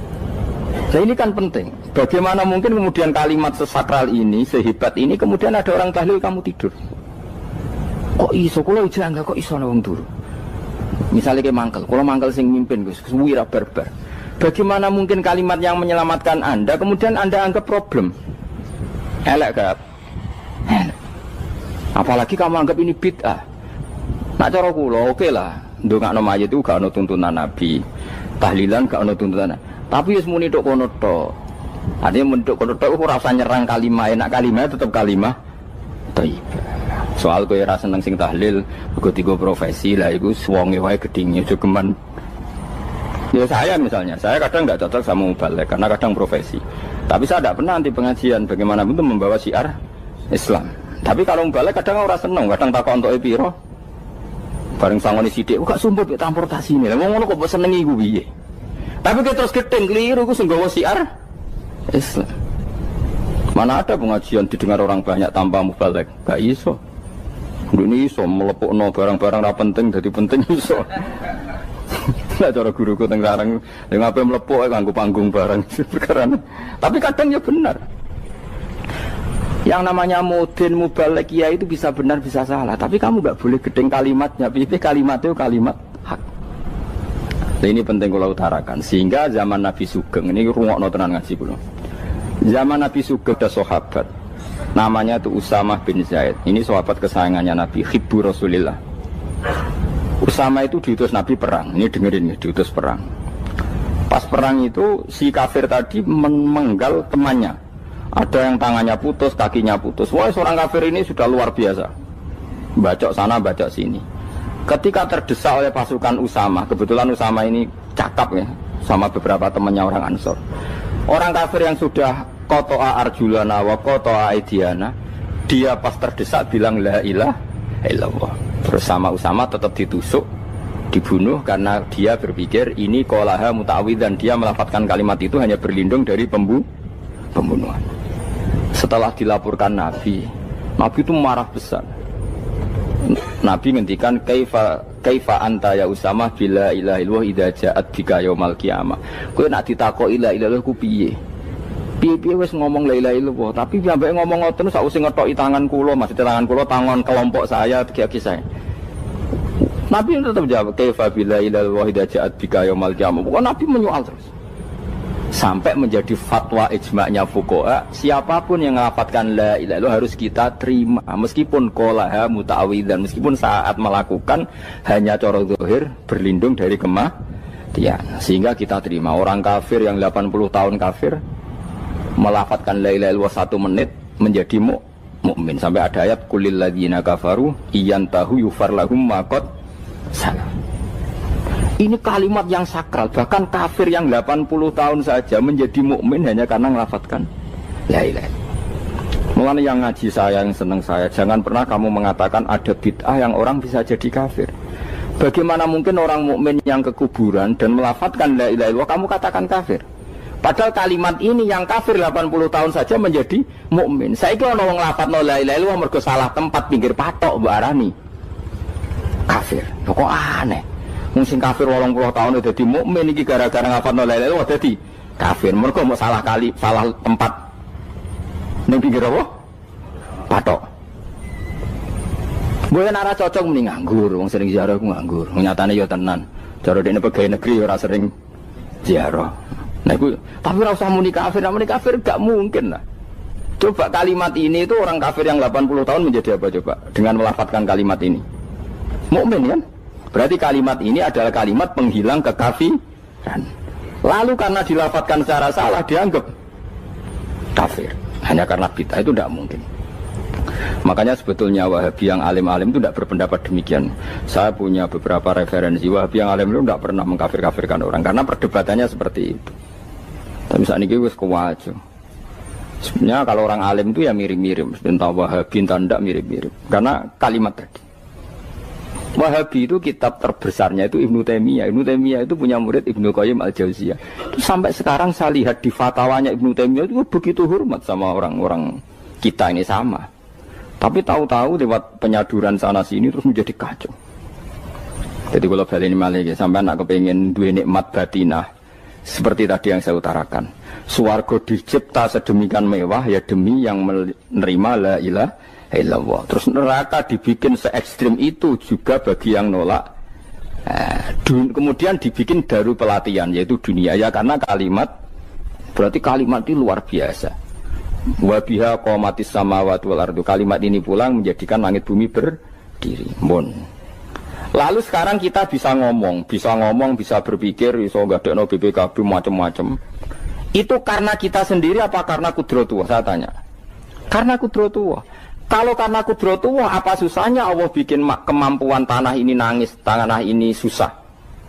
Nah ini kan penting. Bagaimana mungkin kemudian kalimat sesakral ini, sehebat ini, kemudian ada orang tahlil kamu tidur. Kok iso, kalau jangan kok iso nawang turu. Misalnya kayak mangkel, kalau mangkel sing mimpin Gus, wira barbar. Bagaimana mungkin kalimat yang menyelamatkan Anda kemudian Anda anggap problem? Elek gak? Apalagi kamu anggap ini bid'ah. Nak cara kula oke lah, ndongakno mayit itu gak ono tuntunan Nabi. Tahlilan gak ono tuntunan. Tapi wis muni tok kono tok. Artinya menduk kono tok ora usah nyerang kalimah, enak kalimah tetap kalimah thayyibah. Soal kowe ora seneng sing tahlil, mergo tiga profesi lah iku wonge wae gedhinge aja geman. Ya saya misalnya, saya kadang enggak cocok sama mubalek karena kadang profesi. Tapi saya tidak pernah anti pengajian, bagaimanapun itu membawa syiar Islam. Tapi kalau mubalek kadang ora seneng, kadang takon entuk piro. Bareng sangone sithik, kok sumpah transportasi ini. Lah wong ngono kok mbok senengi iku piye? Tapi kita terus gedeng keliru, aku sungguh syiar Islam. Mana ada pengajian didengar orang banyak tanpa mubalek? Gak iso. Ini iso melepukno barang-barang ra penting jadi penting iso. Lah cara guruku teng Sarang ning ape melepuk kanggo panggung barang perkara. Tapi kadang ya benar. Yang namanya mudin mubalek ya itu bisa benar bisa salah, tapi kamu gak boleh gedeng kalimatnya. Piye kalimat itu kalimat hak. Nah, ini penting kula utarakan sehingga zaman Nabi Sugeng ini rungokno tenan ngaji kula. Zaman Nabi Sugeng ada sahabat namanya itu Usamah bin Zaid. Ini sahabat kesayangannya Nabi, hibbu Rasulillah. Usamah itu diutus Nabi perang. Ini dengerin nih, diutus perang. Pas perang itu si kafir tadi memenggal temannya. Ada yang tangannya putus, kakinya putus. Wah, seorang kafir ini sudah luar biasa. Bacok sana, bacok sini. Ketika terdesak oleh pasukan Usamah, kebetulan Usamah ini cakap ya, sama beberapa temannya orang Ansor. Orang kafir yang sudah kotoa arjulana wa kotoa aidiana, dia pas terdesak bilang la ilaha illallah. Terus sama Usamah tetap ditusuk, dibunuh karena dia berpikir ini qolaha muta'awwidzan, dia melafadzkan kalimat itu hanya berlindung dari pembunuhan. Setelah dilaporkan Nabi itu marah besar. Nabi ngendikan kaifa anta ya Usamah bila ilaha illallah idza ja'at bika yaumal qiyamah. Kowe nak ditakoki la ilaha illallah ku piye? Piye wis ngomong la ilaha illallah, tapi sampai ngomong ngoten sakwise ngethoki tangan kula, maksud tangan kula tangan kelompok saya, tiga-tiga saya. Nabi tetap jawab kaifa bila ilaha illallah idza ja'at bika yaumal qiyamah. Pokoknya Nabi menyoal terus. Sampai menjadi fatwa ijma'nya fuqaha, siapapun yang melafadzkan la ilaha illallah harus kita terima meskipun qolaha muta'awwidzan, meskipun saat melakukan hanya cara zahir berlindung dari kematian, sehingga kita terima. Orang kafir yang 80 tahun kafir melafadzkan la ilaha illallah 1 menit menjadi mukmin. Sampai ada ayat qulil ladzina kafaru iyantahu yufar lahum ma qad salam. Ini kalimat yang sakral, bahkan kafir yang 80 tahun saja menjadi mukmin hanya karena melafadzkan la ilaha. Mulane yang ngaji saya, yang senang saya, jangan pernah kamu mengatakan ada bid'ah yang orang bisa jadi kafir. Bagaimana mungkin orang mukmin yang ke kuburan dan melafadzkan la ilaha illallah kamu katakan kafir? Padahal kalimat ini yang kafir 80 tahun saja menjadi mukmin. Saiki ana wong nglafadzno la ilaha illallah mergo salah tempat pinggir patok mbok arani kafir. Kok aneh. Sing kafir 80 tahun dadi mukmin iki gara-gara ngafalno la ilaha illallah dadi kafir. Mergo mau salah kali, salah tempat ning pinggir apa? Patok. Mboten ora cocok muni nganggur, wong sering ziarah ku nganggur. Nyatane ya tenan. Cara dene pegawai negeri ora sering ziarah. Nah iku tapi ora usah muni kafir gak mungkin lah. Coba kalimat ini itu orang kafir yang 80 tahun menjadi apa coba dengan melafadzkan kalimat ini? Mukmin kan? Berarti kalimat ini adalah kalimat penghilang kekafiran. Lalu karena dilafadzkan secara salah dianggap kafir. Hanya karena bid'ah itu tidak mungkin. Makanya sebetulnya Wahabi yang alim-alim itu tidak berpendapat demikian. Saya punya beberapa referensi Wahabi yang alim itu tidak pernah mengkafir-kafirkan orang karena perdebatannya seperti itu. Tapi saat ini wis kuwajo. Sebenarnya kalau orang alim itu ya mirip-mirip. Entah Wahabi entah tidak mirip-mirip. Karena kalimat tadi. Wahabi itu kitab terbesarnya itu Ibnu Taimiyah. Ibnu Taimiyah itu punya murid Ibnu Qayyim Al-Jauziyah. Itu sampai sekarang saya lihat di fatwanya Ibnu Taimiyah itu begitu hormat sama orang-orang kita ini sama. Tapi tahu-tahu lewat penyaduran sana sini terus menjadi kacau. Jadi kalau balik ini malah sampai anak kepengen dua nikmat batinah seperti tadi yang saya utarakan. Swarga dicipta sedemikian mewah ya demi yang menerima la ilaha illallah. Terus neraka dibikin se ekstrim itu juga bagi yang nolak. Kemudian dibikin daru pelatihan yaitu dunia ya karena kalimat berarti kalimat itu luar biasa. Wa biha qamatis samawati wal ardu. Kalimat ini pulang menjadikan langit bumi berdiri. Lalu sekarang kita bisa ngomong, bisa berpikir, bisa ngadekno BPKB macam-macam. Itu karena kita sendiri apa karena kudratullah? Saya tanya. Karena kudratullah. Kalau karena kudratullah, apa susahnya Allah bikin kemampuan tanah ini nangis, tanah ini susah.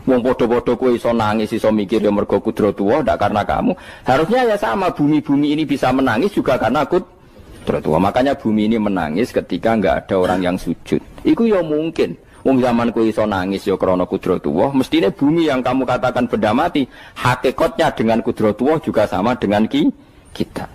Wong podo-podo kowe iso nangis, iso mikir ya mergo kudratullah, ndak karena kamu. Harusnya ya sama, bumi-bumi ini bisa menangis juga karena kudratullah. Makanya bumi ini menangis ketika enggak ada orang yang sujud. Iku ya mungkin. Wong zaman kowe iso nangis ya krana kudratullah, mestine bumi yang kamu katakan benda mati, hakikatnya dengan kudratullah juga sama dengan kita.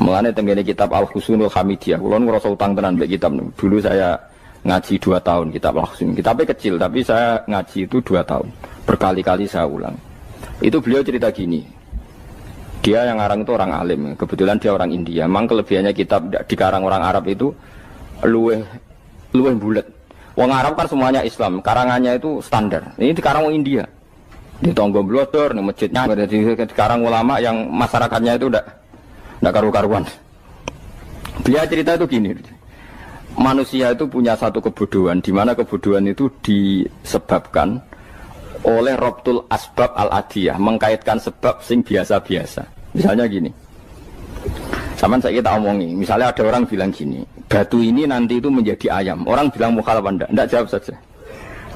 Mulane tenggene kitab Al-Husnul Hamidiyah, kula ngrasa utang tenan mbek kitab niku. Dulu saya ngaji 2 tahun kitab Al-Husn. Kitabnya kecil tapi saya ngaji itu 2 tahun. Berkali-kali saya ulang. Itu beliau cerita gini. Dia yang ngarang itu orang alim, kebetulan dia orang India. Memang kelebihannya kitab dikarang orang Arab itu luweh bulet. Wong Arab kan semuanya Islam, karangannya itu standar. Ini dikarang orang India. Di Tonggo Blodor, di masjidnya, dikarang ulama yang masyarakatnya itu udah karu-karuan. Dia cerita itu gini, manusia itu punya satu kebodohan, di mana kebodohan itu disebabkan oleh Robtul Asbab Al-Adiyah, mengkaitkan sebab sing biasa-biasa. Misalnya gini, sama saya kita omongi, misalnya ada orang bilang gini, batu ini nanti itu menjadi ayam. Orang bilang mukhal apa enggak? Enggak, jawab saja.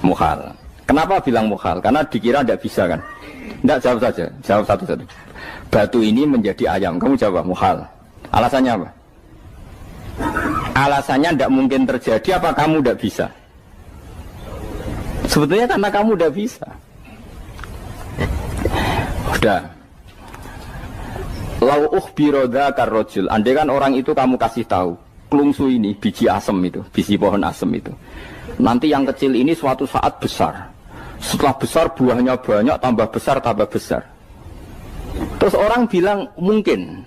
Mukhal. Kenapa bilang mukhal? Karena dikira enggak bisa kan? Enggak, jawab saja. Jawab satu-satu. Batu ini menjadi ayam. Kamu jawab mukhal. Alasannya apa? Alasannya enggak mungkin terjadi, apa kamu enggak bisa? Sebetulnya karena kamu udah bisa. Udah. Lau ukhbiro dzakar rajul. Andai kan orang itu kamu kasih tahu, klungsu ini biji asem itu, biji pohon asem itu. Nanti yang kecil ini suatu saat besar. Setelah besar buahnya banyak, tambah besar, tambah besar. Terus orang bilang mungkin.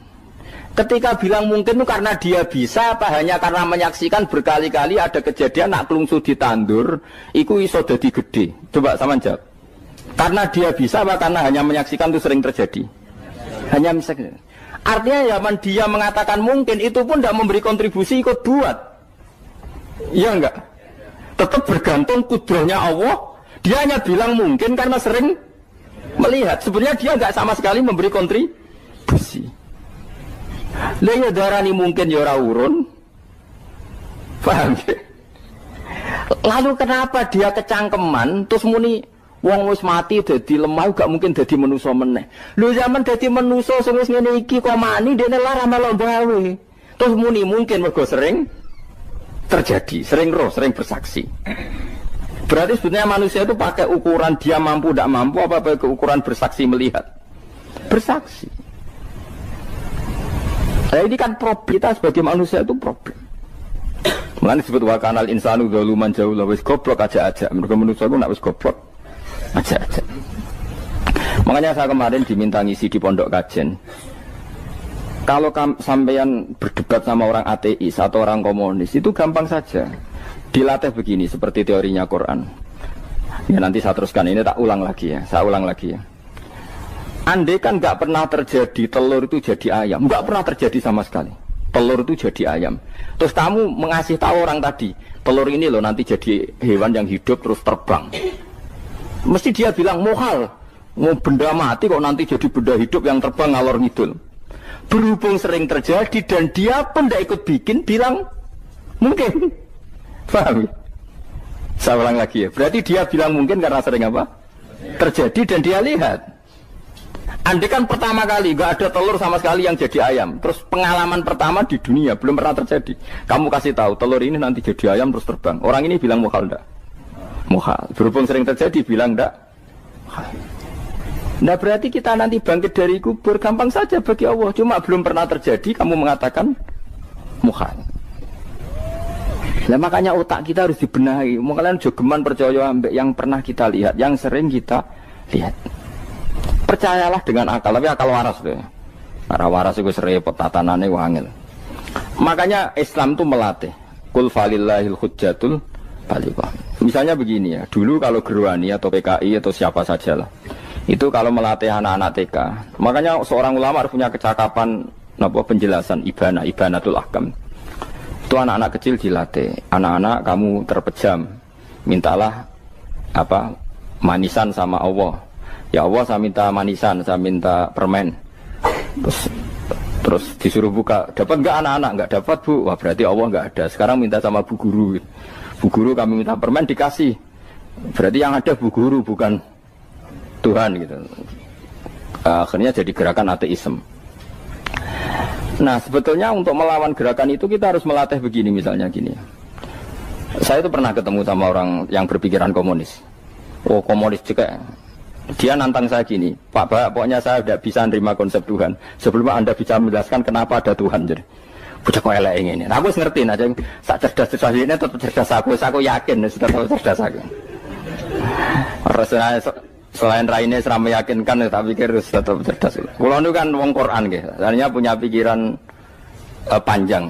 Ketika bilang mungkin itu karena dia bisa, apa hanya karena menyaksikan berkali-kali ada kejadian nak klungsu ditandur, iku iso dadi gede. Coba sama jawab. Karena dia bisa, apa karena hanya menyaksikan itu sering terjadi? Hanya misalnya. Artinya zaman dia mengatakan mungkin, itu pun tidak memberi kontribusi ikut buat. Iya enggak? Tetap bergantung kudrahnya Allah. Dia hanya bilang mungkin karena sering melihat. Sebenarnya dia enggak sama sekali memberi kontribusi. Lah ya darani mungkin ya ora urun. Paham ya? Lalu kenapa dia kecangkeman terus muni wong wis mati dadi lemah gak mungkin dadi manusa meneh. Lho zaman dadi manusa sing wis ngene iki kok mani dene lara melok gawe. Terus muni mungkin mergo sering terjadi, sering roh, sering bersaksi. Berarti sebenarnya manusia itu pakai ukuran dia mampu tidak mampu apa pakai ukuran bersaksi melihat. Bersaksi. Nah, ini kan problem kita sebagai manusia itu problem. Mengenai disebut wakanal insanu zaluman jauh lah wis goblok aja. Mereka manusia itu nak wis goblok aja. Makanya saya kemarin diminta ngisi di pondok kajen. Kalau sampeyan berdebat sama orang ateis atau orang komunis itu gampang saja. Dilatih begini seperti teorinya Quran. Ya nanti saya teruskan ini tak ulang lagi ya. Saya ulang lagi ya. Andai kan nggak pernah terjadi telur itu jadi ayam, nggak pernah terjadi sama sekali. Telur itu jadi ayam. Terus kamu mengasih tahu orang tadi, telur ini loh nanti jadi hewan yang hidup terus terbang. Mesti dia bilang mohal, mau benda mati kok nanti jadi benda hidup yang terbang ngalor ngidul. Berhubung sering terjadi dan dia pun tidak ikut bikin, bilang mungkin. Paham? Saya ulang lagi ya. Berarti dia bilang mungkin karena sering apa? Terjadi dan dia lihat. Andai kan pertama kali gak ada telur sama sekali yang jadi ayam, terus pengalaman pertama di dunia belum pernah terjadi. Kamu kasih tahu telur ini nanti jadi ayam terus terbang. Orang ini bilang mukhal enggak? Mukhal. Berhubung sering terjadi bilang enggak? Nah berarti kita nanti bangkit dari kubur gampang saja bagi Allah. Cuma belum pernah terjadi kamu mengatakan mukhal. Nah makanya otak kita harus dibenahi. Makanya jogeman percaya ambek yang pernah kita lihat, yang sering kita lihat. Percayalah dengan akal, tapi akal waras tuh. Para waras itu serempet tatanannya wangil. Makanya Islam itu melatih. Qul falillahil hujjatul balighah. Misalnya begini ya, dulu kalau Gerwani atau PKI atau siapa sajalah, itu kalau melatih anak-anak TK, makanya seorang ulama harus punya kecakapan penjelasan ibanatul ahkam. Itu anak-anak kecil dilatih. Anak-anak kamu terpejam, mintalah manisan sama Allah. Ya Allah saya minta manisan, saya minta permen. Terus disuruh buka, dapat enggak anak-anak? Enggak dapat bu, wah berarti Allah enggak ada. Sekarang minta sama bu guru. Bu guru kami minta permen dikasih. Berarti yang ada bu guru bukan Tuhan gitu. Akhirnya jadi gerakan ateisme. Nah sebetulnya untuk melawan gerakan itu kita harus melatih begini misalnya gini. Saya itu pernah ketemu sama orang yang berpikiran komunis. Oh komunis juga. Dia nantang saya gini, Pak, pokoknya saya tidak bisa nerima konsep Tuhan sebelum Anda bisa menjelaskan kenapa ada Tuhan. Jadi, bocah kok elek ini. Nah, aku ngerti aja, sak cerdas ini tetap cerdas aku yakin sudah tahu cerdas aku. Rasanya selain raine seram meyakinkan, tapi pikir tetap cerdas. Kulo itu kan wong Quran nggih, artinya punya pikiran panjang.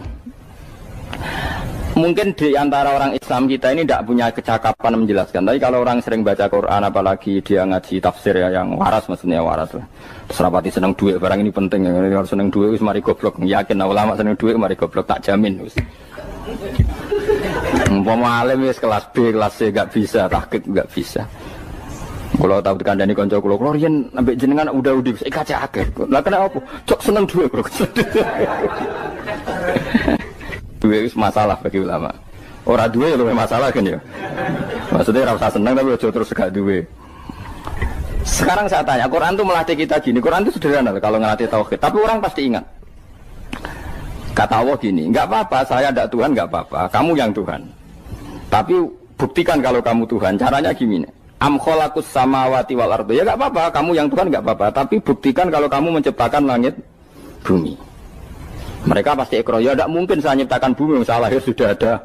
Mungkin di antara orang Islam kita ini tidak punya kecakapan menjelaskan. Tapi kalau orang sering baca Quran, apalagi dia ngaji tafsir ya, yang waras maksudnya waras lah. Terus rapati seneng duit, barang ini penting. Harus seneng duit, mari goblok. Yakin ulama seneng duit, mari goblok, tak jamin. Umpama alim wis kelas B, kelas C gak bisa, tahqiq gak bisa. Kalau tahu dikandani konco kulo riyen ambek jenengan udah saya kaca akhir. Lah kena apa? Cok seneng duit kulo. Duit masalah bagi ulama. Orang duit lebih masalah kan ya. Maksudnya rasa senang tapi terus gak duit. Sekarang saya tanya, Quran itu melatih kita gini. Quran itu sederhana kalau ngelatih tauhid. Tapi orang pasti ingat. Kata Allah gini, nggak apa-apa, saya ada Tuhan nggak apa-apa. Kamu yang Tuhan. Tapi buktikan kalau kamu Tuhan. Caranya gini. Am khalaqus samawati wal ardi. Ya nggak apa-apa, kamu yang Tuhan nggak apa-apa. Tapi buktikan kalau kamu menciptakan langit, bumi. Mereka pasti ikrar, ya tidak mungkin saya menciptakan bumi, saya lahir sudah ada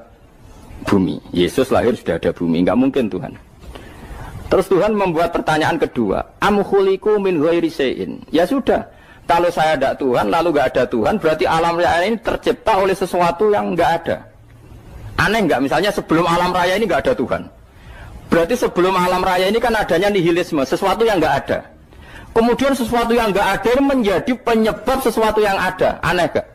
bumi. Yesus lahir sudah ada bumi, nggak mungkin Tuhan. Terus Tuhan membuat pertanyaan kedua, am khuliqu min ghairi syai'in. Ya sudah, kalau saya ada Tuhan, lalu nggak ada Tuhan, berarti alam raya ini tercipta oleh sesuatu yang nggak ada. Aneh nggak? Misalnya sebelum alam raya ini nggak ada Tuhan. Berarti sebelum alam raya ini kan adanya nihilisme, sesuatu yang nggak ada. Kemudian sesuatu yang nggak ada menjadi penyebab sesuatu yang ada. Aneh gak?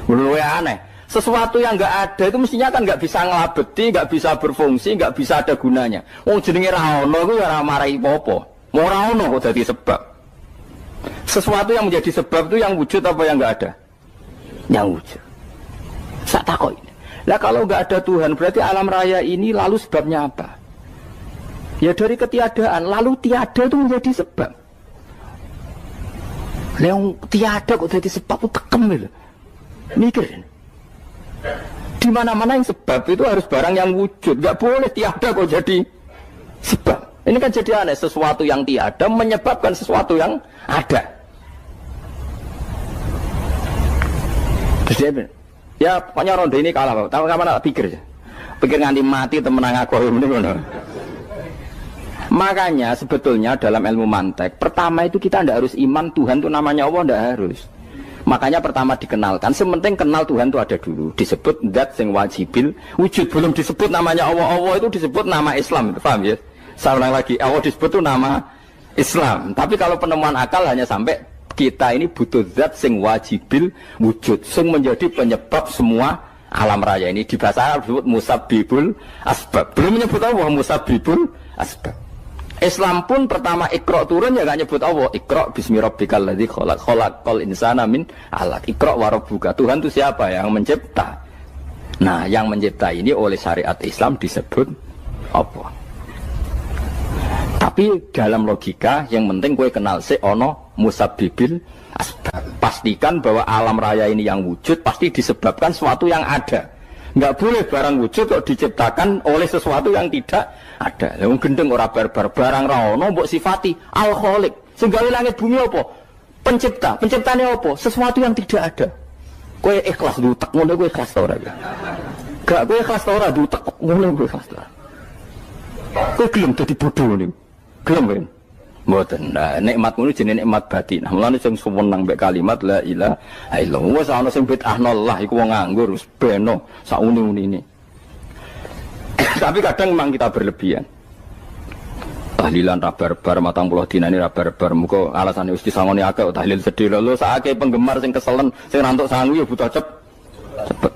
Luwe aneh. Sesuatu yang nggak ada itu mestinya kan nggak bisa ngelabeti, nggak bisa berfungsi, nggak bisa ada gunanya. Wong jenenge ra ono kuwi ora marai apa-apa. Ora ono kok dadi sebab. Sesuatu yang menjadi sebab itu yang wujud apa yang nggak ada? Yang wujud. Sak takoki. Lah kalau nggak ada Tuhan berarti alam raya ini lalu sebabnya apa? Ya dari ketiadaan, lalu tiada itu menjadi sebab. Yang tiada kok jadi sebab itu tekem gitu. Mikir. Di mana-mana yang sebab itu harus barang yang wujud. Gak boleh tiada kok jadi sebab. Ini kan jadi aneh. Sesuatu yang tiada menyebabkan sesuatu yang ada. Terus dia bilang, ya pokoknya ronde ini kalah. Tahu kapan tak pikir ya? Pikir nganti mati temenang aku. Makanya sebetulnya dalam ilmu mantek, pertama itu kita tidak harus iman Tuhan itu namanya Allah, tidak harus. Makanya pertama dikenalkan, sementing kenal Tuhan itu ada dulu. Disebut zat sing wajibil wujud, belum disebut namanya Allah. Allah itu disebut nama Islam, paham ya? Saya ulang lagi, Allah disebut itu nama Islam. Tapi kalau penemuan akal hanya sampai kita ini butuh zat sing wajibil wujud, sing menjadi penyebab semua alam raya ini. Di bahasa Arab disebut musabbibul asbab. Belum menyebut Allah musabbibul asbab. Islam pun pertama Iqra turun ya gak nyebut Allah. Iqra bismi rabbikal ladzi khalaq, khalaqal insana min 'alaq. Iqra wa rabbuka. Tuhan itu siapa? Yang mencipta. Nah, yang mencipta ini oleh syariat Islam disebut apa? Tapi dalam logika yang penting kowe kenal sik ono musabbibil asbab. Pastikan bahwa alam raya ini yang wujud pasti disebabkan sesuatu yang ada. Nggak boleh barang wujud kok diciptakan oleh sesuatu yang tidak ada. Yang gendeng ora barbar barang ra ono mbok sifati al-khaliq. Sing gawe langit bumi apa? Pencipta. Penciptane apa? Sesuatu yang tidak ada. Kowe ikhlas dutek ngono kowe ikhlas ora ya? Gak kowe ikhlas ora dutek ngono kowe ikhlas ora. Kowe gelem dadi bodho niku. Gelem kowe. Mboten. Nah, nikmat ngono jenenge nikmat batin. Nah, mulane sing suwenang mbek kalimat la ilaha illallah. Wis ana sing bid'ahnallah iku wong nganggur wis beno sauni-unine. Tapi kadang memang kita berlebihan. Tahlilan ra barbar 40 dina ini ra barbar. Muga alasane wis disangoni akeh tahlil sedih lho sakake penggemar sing keselen sing rantuk sangu ya butuh cepet.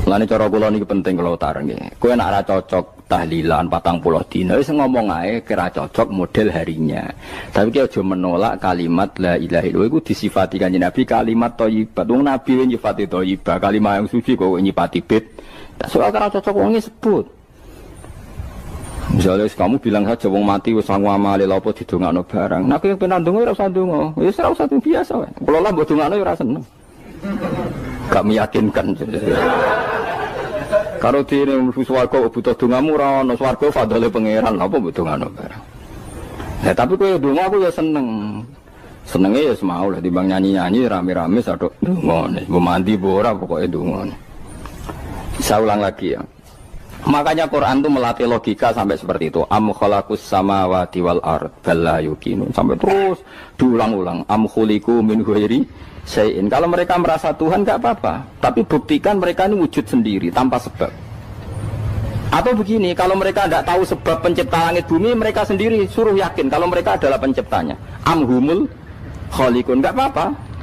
Lani cara kula niki penting kula utara nggih. Kowe nek ora cocok tahlilan 40 dina wis ngomong ae kira cocok model harinya. Tapi ki aja menolak kalimat la ilaha illallah iku disifati Kanjeng Nabi kalimat thayyibah. Wong Nabi nyifati thayyibah, kalimat yang suci kok nyifati bid. Tak soal kira cocok wong sebut. Misalnya kamu bilang saja wong mati wis sangu amale lha apa didongakno barang. Nek kowe pengen ndonga ora usah ndonga. Wis ora usah biasa wae. Kula lah mbok dongakno ora seneng. Gak meyakinkan. Karo dene mlebu swarga butuh dongamu ora ono swarga fadhole pangeran apa mbok dongano bareng. Nah, tapi kowe donga aku ya seneng. Senenge ya semau lah timbang nyanyi-nyanyi rame-rame sadok ndongane. Mbok mandi mbok ora pokoke ndongane. Saya ulang lagi ya. Makanya Quran itu melatih logika sampai seperti itu. Am khalaqus samawati wal ard bal la yuqinun. Sampai terus diulang-ulang. Am khuliqu min ghairi syai'in. Kalau mereka merasa Tuhan enggak apa-apa, tapi buktikan mereka ini wujud sendiri tanpa sebab. Atau begini, kalau mereka tidak tahu sebab pencipta langit bumi, mereka sendiri suruh yakin kalau mereka adalah penciptanya. Am humul khaliqun, enggak apa-apa.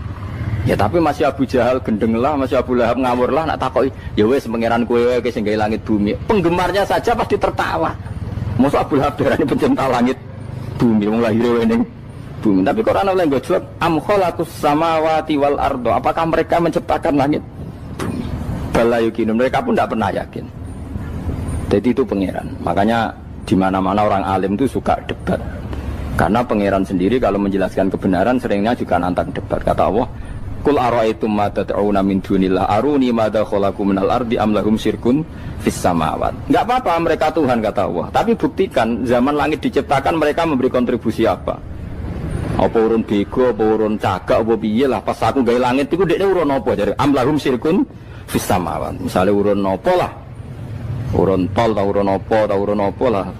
Ya tapi masih Abu Jahal gendeng lah, masih Abu Lahab ngawur lah, nak takoki, ya wes pangeran kowe wae sing gawe langit bumi. Penggemarnya saja pasti tertawa. Mosok Abu Lahab darani pencipta langit bumi, wong lahir ning bumi. Tapi Quran oleh nggo jawab, am khalaqus samawati wal ardo. Apakah mereka menciptakan langit bumi? Bala yuqinun, mereka pun tidak pernah yakin. Jadi itu pangeran. Makanya di mana-mana orang alim itu suka debat. Karena pangeran sendiri kalau menjelaskan kebenaran seringnya juga nantang debat. Kata Allah, Qul ara'aytum ma tad'una min dunillah aruni madza khalaqu minal ardi am lahum syirkun fis samawat. Enggak apa-apa mereka Tuhan kata Allah, tapi buktikan zaman langit diciptakan mereka memberi kontribusi apa? Apa urun bego, apa urun cagak, apa piye lah pas aku gawe langit iku dekne urun apa jare am lahum syirkun fis samawat. Misale urun apa lah? Urun tol ta urun apa lah.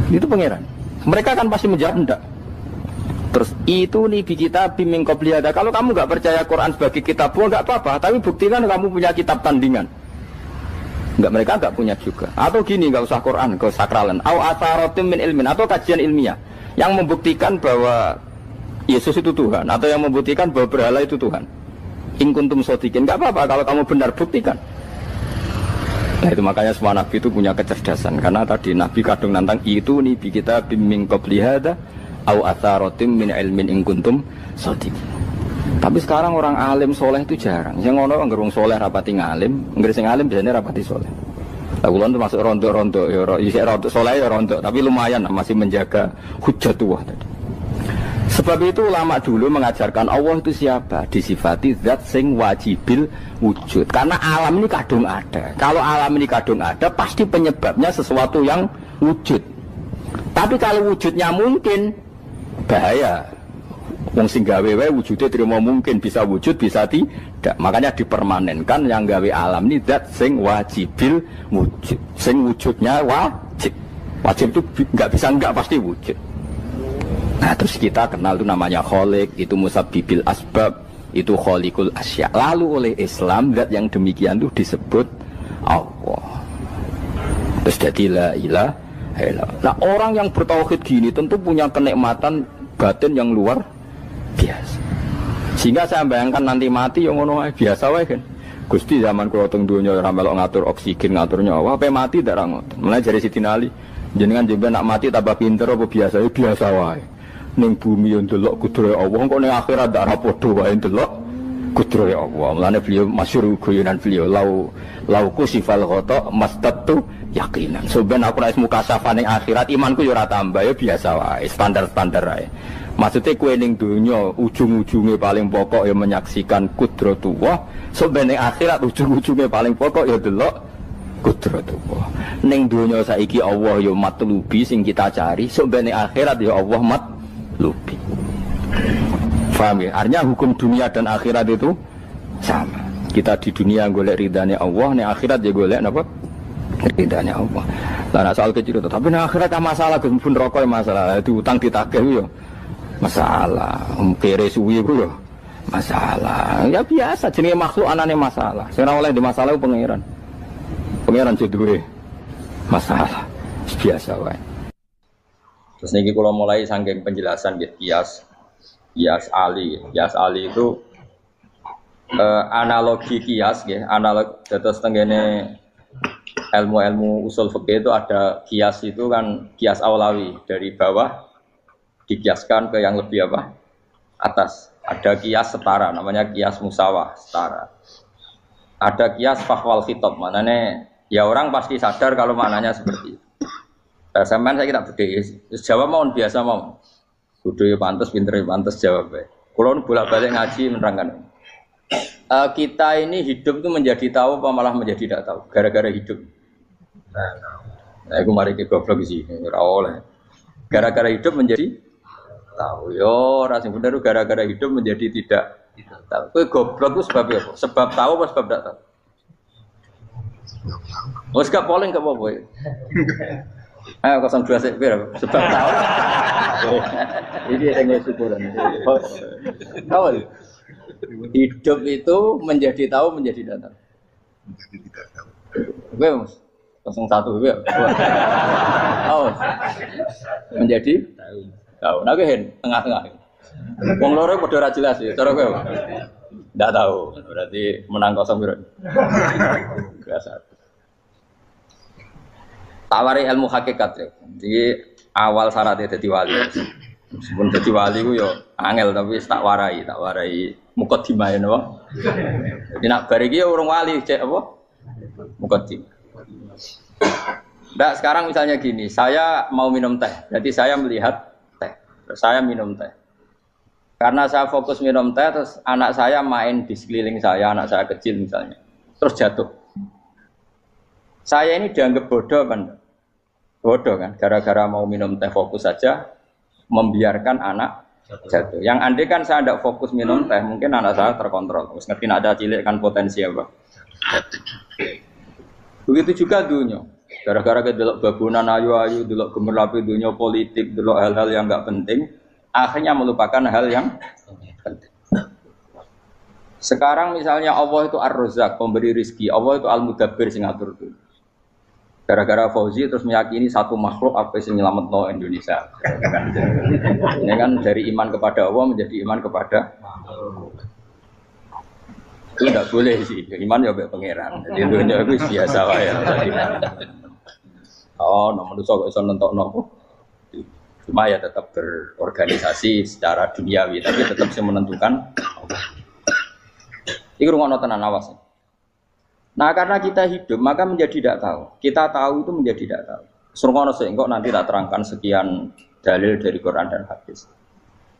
Itu pangeran. Mereka kan pasti menjawab enggak. Terus itu nih bi kitab biming qobliyada. Kalau kamu nggak percaya Quran sebagai kitab, nggak apa-apa. Tapi buktikan kamu punya kitab tandingan. Nggak, mereka nggak punya juga. Atau gini, nggak usah Quran, nggak usah sakralan. Au atharatim min ilmin, atau kajian ilmiah yang membuktikan bahwa Yesus itu Tuhan, atau yang membuktikan bahwa berhala itu Tuhan. In kuntum shodiqin, nggak apa-apa. Kalau kamu benar buktikan. Nah itu makanya semua nabi itu punya kecerdasan. Karena tadi nabi kadung nantang itu nih bi kitab biming qobliyada. Au atharatim min ilmin in kuntum shodiqin. Tapi sekarang orang alim soleh itu jarang. Yang ngono ngerung soleh rapati ngalim, nggere sing alim biasanya rapati soleh. Lah kula termasuk rontok-rontok ya isih rontok soleh ya rontok, tapi lumayan masih menjaga hujjatullah tadi. Sebab itu ulama dulu mengajarkan Allah itu siapa? Disifati zat sing wajibil wujud. Karena alam ini kadung ada. Kalau alam ini kadung ada, pasti penyebabnya sesuatu yang wujud. Tapi kalau wujudnya mungkin, bahaya. Wong sing gawe wae wujude terima mungkin bisa wujud bisa tidak. Makanya dipermanenkan yang gawe alam ini zat sing wajibil wujud. Sing wujudnya wajib. Wajib itu enggak bisa enggak pasti wujud. Nah, terus kita kenal itu namanya khaliq, itu musabbibil asbab, itu khaliqul asya. Lalu oleh Islam zat yang demikian itu disebut Allah. Terus jadi la ilaha illallah. Nah, orang yang bertauhid gini tentu punya kenikmatan batin yang luar biasa. Sehingga saya bayangkan nanti mati yang ngono biasa wae kan. Gusti zaman kula teng donya ora melok ngatur oksigen, ngatur nyawa, apa mati ndak ra ngoten. Mulai dari Sidin Ali, jenengan jenengan nak mati tambah pinter apa biasa? Ya biasa wae. Ning bumi yo ndelok kudrohe Allah, kok ning akhirat ndak ra padha wae ndelok kudrohe Allah. Mulane beliau masyhur guyonan beliau lauku sifal ghata mastatu yakinan. Soben aku nek mukasafah ning akhirat imanku yo ora tambah ya biasa wae, standar-standar wae. Maksudnya kue ning dunya ujung-ujungnya paling pokok ya menyaksikan kudratullah. Sebenarnya akhirat ujung-ujungnya paling pokok ya delok kudratullah. Ning dunya saiki Allah ya matlubi sing kita cari. Sebenarnya akhirat ya Allah matlubi. Paham ya? Artinya hukum dunia dan akhirat itu sama. Kita di dunia golek ridhanya Allah, ning akhirat ya golek napa? Ridhanya Allah. Lah soal kecil itu, tapi ning akhirat kan masalah pun rokok masalah, itu utang ditagih yo. Masalah, kere suwi bro, masalah. Ya biasa, jenis makhluk anane masalah. Sekarang oleh di masalah pangeran jodohe masalah, biasa wae. Terus niki kalau mulai saking penjelasan gitu, kias Ali itu analogi kias, gitu. Analog terus tenggene ilmu usul fikih itu ada kias itu kan kias aulawi dari bawah dikiaskan ke yang lebih apa? Atas. Ada kias setara, namanya kias musawah, setara. Ada kias fahwal khitab, maknanya ya orang pasti sadar kalau maknanya seperti itu. Sampean saya kira beda, jawab mau biasa mau. Kudu ya pantes, pinter ya pantes jawab. Kalau bolak-balik ngaji menerangkan. Kita ini hidup itu menjadi tahu apa malah menjadi tidak tahu gara-gara hidup. Nah, aku mari ke goblok sih, ora oleh. Gara-gara hidup menjadi tahu. Yo, ora sing bener gara-gara hidup menjadi tidak tahu. Kowe goblok itu sebab apa? Sebab tahu apa sebab tidak tahu? Wes gak polling gak apa-apa. Ayo 02 sik pira? Sebab tahu. Ini yang syukuran. Tahu. Hidup itu menjadi tahu menjadi tidak tahu. Menjadi tidak tahu. Oke, Mas. 01 ya. Oh. Menjadi tahu. Nah, hen tengah-tengah. Wong loro padha ora jelas ya, cara kowe. Ndak tahu. Berarti menang 0 piro? 2-1. Tawari ilmu hakikat ya. Jadi awal syaratnya jadi wali. Meskipun jadi wali ku yo angel tapi tak warai mukadimah napa. Jadi nak bar iki urung wali cek apa? Mukadimah. Nah, sekarang misalnya gini, saya mau minum teh. Jadi saya melihat teh. Terus saya minum teh. Karena saya fokus minum teh terus anak saya main di sekeliling saya, anak saya kecil misalnya. Terus jatuh. Saya ini dianggap bodoh kan? Bodoh kan? Gara-gara mau minum teh fokus saja membiarkan anak jatuh. Yang andai kan saya tidak fokus minum teh, mungkin anak saya terkontrol. Terus ngerti ada cilik kan potensi apa? Begitu juga dunia. Gara-gara kita delok babunan ayu-ayu, delok gemerlapi dunia politik, delok hal-hal yang enggak penting, akhirnya melupakan hal yang penting. Sekarang misalnya Allah itu Ar-Razzaq, pemberi rizki, Allah itu Al-Mudabbir sing ngatur dunia. Gara-gara Fauzi terus meyakini satu makhluk apa yang nyelametno Indonesia. Ini kan dari iman kepada Allah menjadi iman kepada itu tidak boleh sih. Iman ya be pangeran. Jadi dunia itu biasa wae. Oh, nomor itu kok iso nentokno. Cuma ya tetap berorganisasi secara duniawi, tapi tetap sih menentukan. Iki rungokno tenan awas. Nah, karena kita hidup, maka menjadi tidak tahu. Kita tahu itu menjadi tidak tahu. Surungono sehingga nanti tak terangkan sekian dalil dari Quran dan hadis.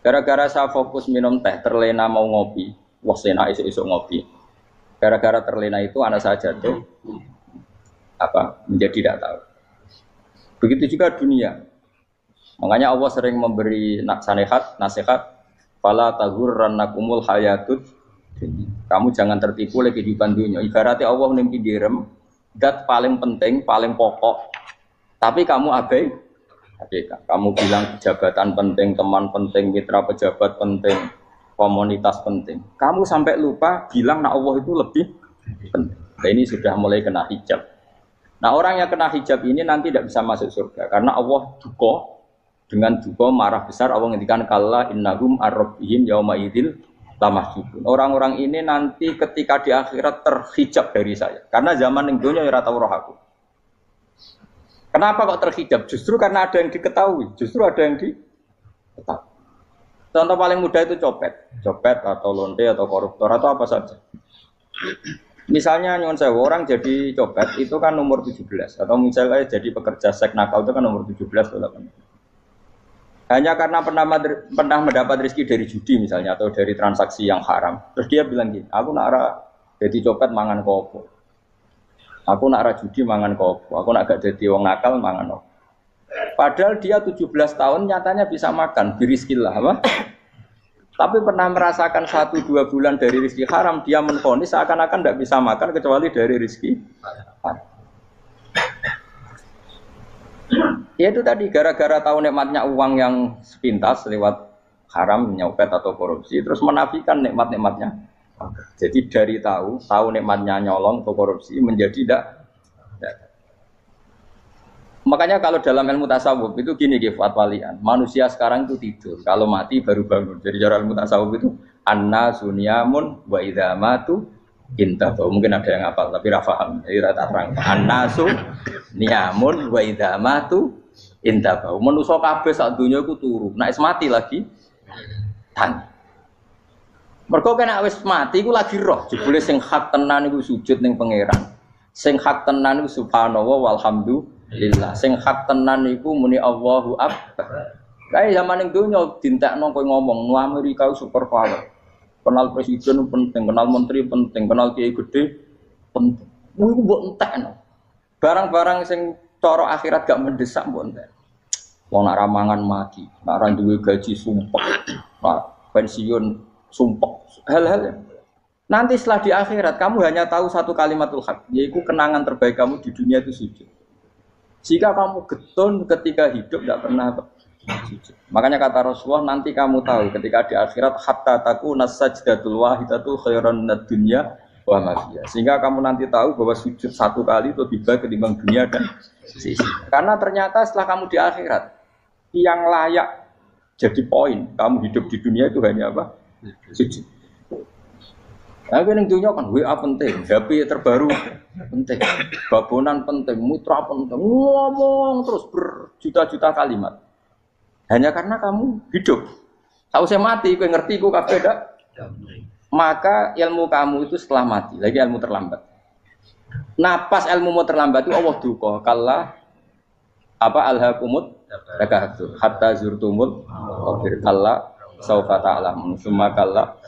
Gara-gara saya fokus minum teh, terlena mau ngopi, wah sena isuk-isuk ngopi. Gara-gara terlena itu anak saya jatuh, menjadi tidak tahu. Begitu juga dunia. Makanya Allah sering memberi nasihat, fala taghurrannakumul hayatud. Kamu jangan tertipu oleh kehidupan dunia. Ibaratnya Allah nimpi direm, dat paling penting, paling pokok. Tapi kamu abaikan. Kamu bilang jabatan penting, teman penting, mitra pejabat penting, komunitas penting. Kamu sampai lupa bilang nah Allah itu lebih penting. Nah, ini sudah mulai kena hijab. Nah, orang yang kena hijab ini nanti tidak bisa masuk surga karena Allah dengan marah besar Allah ngendikan kalla innahum ar-rabbihim yauma idzil lamahjubun. Orang-orang ini nanti ketika di akhirat terhijab dari saya. Karena zaman yang dunia ora tau roh aku. Kenapa kok terhijab? Justru karena ada yang diketahui. Justru ada yang diketahui. Contoh paling mudah itu copet atau lonte atau koruptor atau apa saja. Misalnya nyuwun sewu orang jadi copet itu kan umur 17 atau misalnya jadi pekerja seks nakal itu kan umur 17 atau 18. Hanya karena pernah mendapat rezeki dari judi misalnya atau dari transaksi yang haram. Terus dia bilang gini, aku nak jadi copet mangan kopo. Aku nak judi mangan kopo. Aku nak gak jadi wong nakal mangan kopo. Padahal dia 17 tahun nyatanya bisa makan, birizkillah apa? Tapi pernah merasakan 1-2 bulan dari rezeki haram, dia menvonis seakan-akan tidak bisa makan kecuali dari rezeki haram. Ya itu tadi gara-gara tahu nikmatnya uang yang sepintas lewat haram, nyopet atau korupsi, terus menafikan nikmat-nikmatnya. Jadi dari tahu nikmatnya nyolong atau korupsi menjadi tidak. Makanya kalau dalam ilmu tasawuf itu gini fatwalian, manusia sekarang itu tidur, kalau mati baru bangun. Jadi cara ilmu tasawuf itu annasu niyamun wa idza matu intahu. Mungkin ada yang hafal tapi ra paham. Jadi rata terang. Annasu niyamun wa idza matu intahu. Manusa kabeh sak donya iku turu. Nek mati lagi tangi. Mergo kena wis mati iku lagi roh. Jebule sing hak tenan iku sujud ning pangeran. Sing hak tenan iku subhanallah walhamdulillah. Sing hak tenan iku muni Allahu akbar. Kae zaman ning donya dintekno kowe ngomong, "Nu Amerika super power." Kenal presiden penting, kenal menteri penting, kenal kiai gede penting. Iku mbok entekno. Barang-barang sing cara akhirat gak mendesak mbok entek. Wong nak ramangan mati, nak ra duwe gaji sumpek, nak pensiun sumpek. Hal-hal nanti setelah di akhirat kamu hanya tahu satu kalimatul haq, yaitu kenangan terbaik kamu di dunia itu sujud. Jika kamu getun ketika hidup tidak pernah sujud. Makanya kata Rasulullah, nanti kamu tahu ketika di akhirat hatta takuna sajdatul wahidatu khairan minad dunya wa ma fiha. Sehingga kamu nanti tahu bahwa sujud satu kali itu lebih baik ketimbang dunia dan sisi. Karena ternyata setelah kamu di akhirat yang layak jadi poin kamu hidup di dunia itu hanya apa? Sujud. Nah, yang dunia kan WA penting, HP terbaru penting, babonan penting, mitra penting, ngomong terus berjuta-juta kalimat. Hanya karena kamu hidup. Tahu saya mati, gue ngerti, gue kabeh dak. Maka ilmu kamu itu setelah mati, lagi ilmu terlambat. Nah, pas ilmu mau terlambat itu Allah duka, kalla apa alhaqumut takahtur hatta zurtumul qabir kalla saufa ta'lamun summa kalla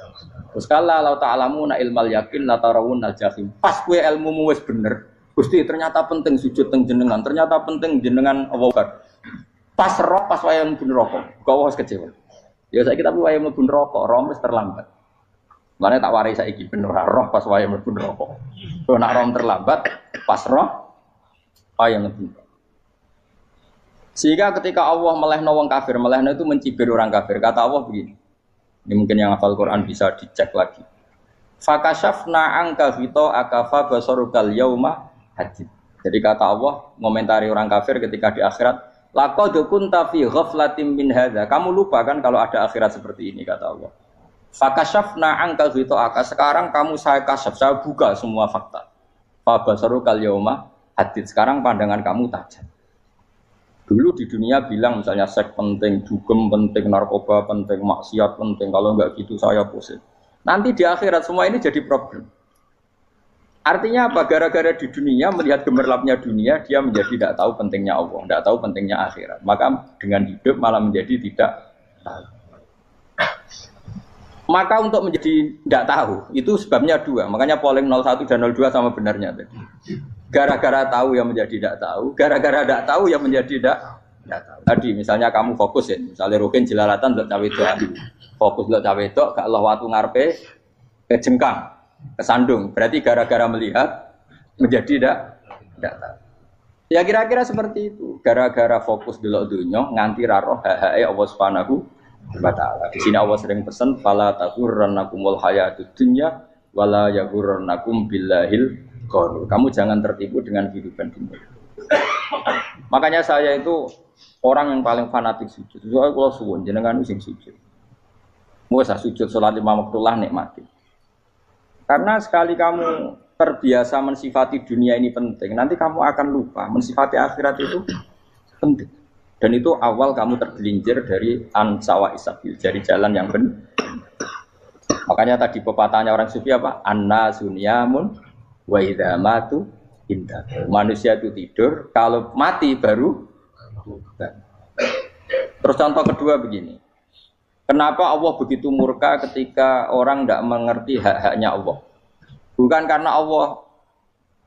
terus kalla law ta'lamuna ilmal yakin la tarawun al-jahim. Pas kowe ilmumu wis bener, Gusti ternyata penting sujud teng jenengan, ternyata penting jenengan Allah. Pas roh pas wayah mlebu neraka, kok wis kecewa. Ya saiki tapi wayah mlebu neraka, roh wis terlambat. Mane tak warai saiki ben ora roh pas wayah mlebu neraka. Kok nak roh terlambat, pas roh wayah mlebu. Sehingga ketika Allah melehno wong kafir, melehno itu mencibir orang kafir. Kata Allah begini. Ini mungkin yang hafal Quran bisa dicek lagi. Fakashafna anka ghita akafa basarukal yauma hadid. Jadi kata Allah ngomentari orang kafir ketika di akhirat, laqad kunta fi ghaflatin min hadza. Kamu lupa kan kalau ada akhirat seperti ini kata Allah. Fakashafna anka ghita aka. Sekarang kamu saya kasaf, saya buka semua fakta. Fa basarukal yauma hadid. Sekarang pandangan kamu tajam. Dulu di dunia bilang misalnya seks penting, dugem penting, narkoba penting, maksiat penting. Kalau enggak gitu saya pusing. Nanti di akhirat semua ini jadi problem. Artinya apa? Gara-gara di dunia melihat gemerlapnya dunia, dia menjadi tidak tahu pentingnya Allah, tidak tahu pentingnya akhirat. Maka dengan hidup malah menjadi tidak tahu. Maka untuk menjadi tidak tahu itu sebabnya dua. Makanya polling 01 dan 02 sama benarnya tadi. Gara-gara tahu yang menjadi tidak tahu, gara-gara tidak tahu yang menjadi tidak tahu. Tadi misalnya kamu fokus ya, misalnya Rukin jelalatan untuk cawe doa, fokus untuk cawe doa, gak Allah waktu ngarepe kejengkang, kesandung. Berarti gara-gara melihat menjadi tidak tahu. Ya kira-kira seperti itu. Gara-gara fokus delok dunya nganti ra roh hae Allah Subhanahu wa taala. Di sini Allah sering pesan fala taghurrannakumul hayatud dunya wala yaghurrannakum billahil ghurur. Kamu jangan tertipu dengan kehidupan dunia. Makanya saya itu orang yang paling fanatik sujud. Soalnya kalau suwun jenengan sing sujud. Mau sujud salat 5 waktu lah nikmati. Karena sekali kamu terbiasa mensifati dunia ini penting, nanti kamu akan lupa mensifati akhirat itu penting. Dan itu awal kamu tergelincir dari ansawa isabil, dari jalan yang benar. Makanya tadi pepatahnya orang sufi apa? Annasu niyamun wa idza matu indah. Manusia itu tidur, kalau mati baru. Terus contoh kedua begini. Kenapa Allah begitu murka ketika orang tidak mengerti hak-haknya Allah? Bukan karena Allah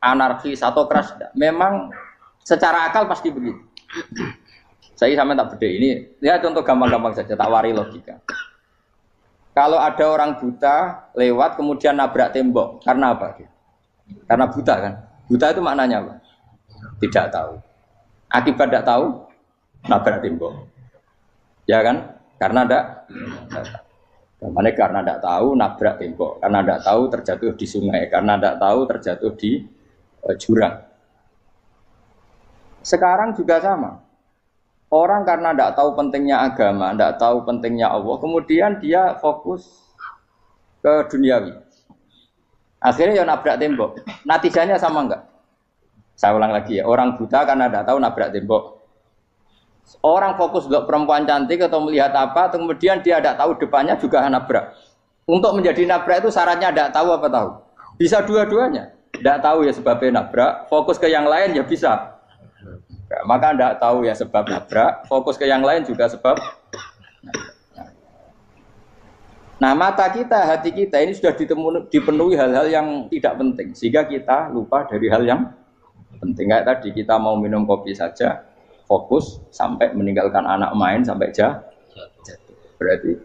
anarkis atau keras, tidak. Memang secara akal pasti begitu. Saya sama tak beda ini. Ya contoh gampang-gampang saja, tak wari logika. Kalau ada orang buta lewat kemudian nabrak tembok, karena apa? Karena buta kan? Buta itu maknanya apa? Tidak tahu. Akibat tidak tahu, nabrak tembok. Ya kan? Karena tidak tahu. Karena tidak tahu, nabrak tembok. Karena tidak tahu, terjatuh di sungai. Karena tidak tahu, terjatuh di jurang. Sekarang juga sama. Orang karena tidak tahu pentingnya agama, tidak tahu pentingnya Allah, kemudian dia fokus ke duniawi. Akhirnya ya nabrak tembok. Natijanya sama enggak? Saya ulang lagi ya, orang buta karena tidak tahu nabrak tembok. Orang fokus untuk perempuan cantik atau melihat apa, kemudian dia tidak tahu depannya juga nabrak. Untuk menjadi nabrak itu syaratnya tidak tahu apa tahu? Bisa dua-duanya. Tidak tahu ya sebabnya nabrak, fokus ke yang lain ya bisa. Nah, maka tidak tahu ya sebab nabrak, fokus ke yang lain juga sebab. Nah, mata kita, hati kita ini sudah dipenuhi hal-hal yang tidak penting, sehingga kita lupa dari hal yang penting. Kayak tadi kita mau minum kopi saja, fokus sampai meninggalkan anak main sampai jatuh. Berarti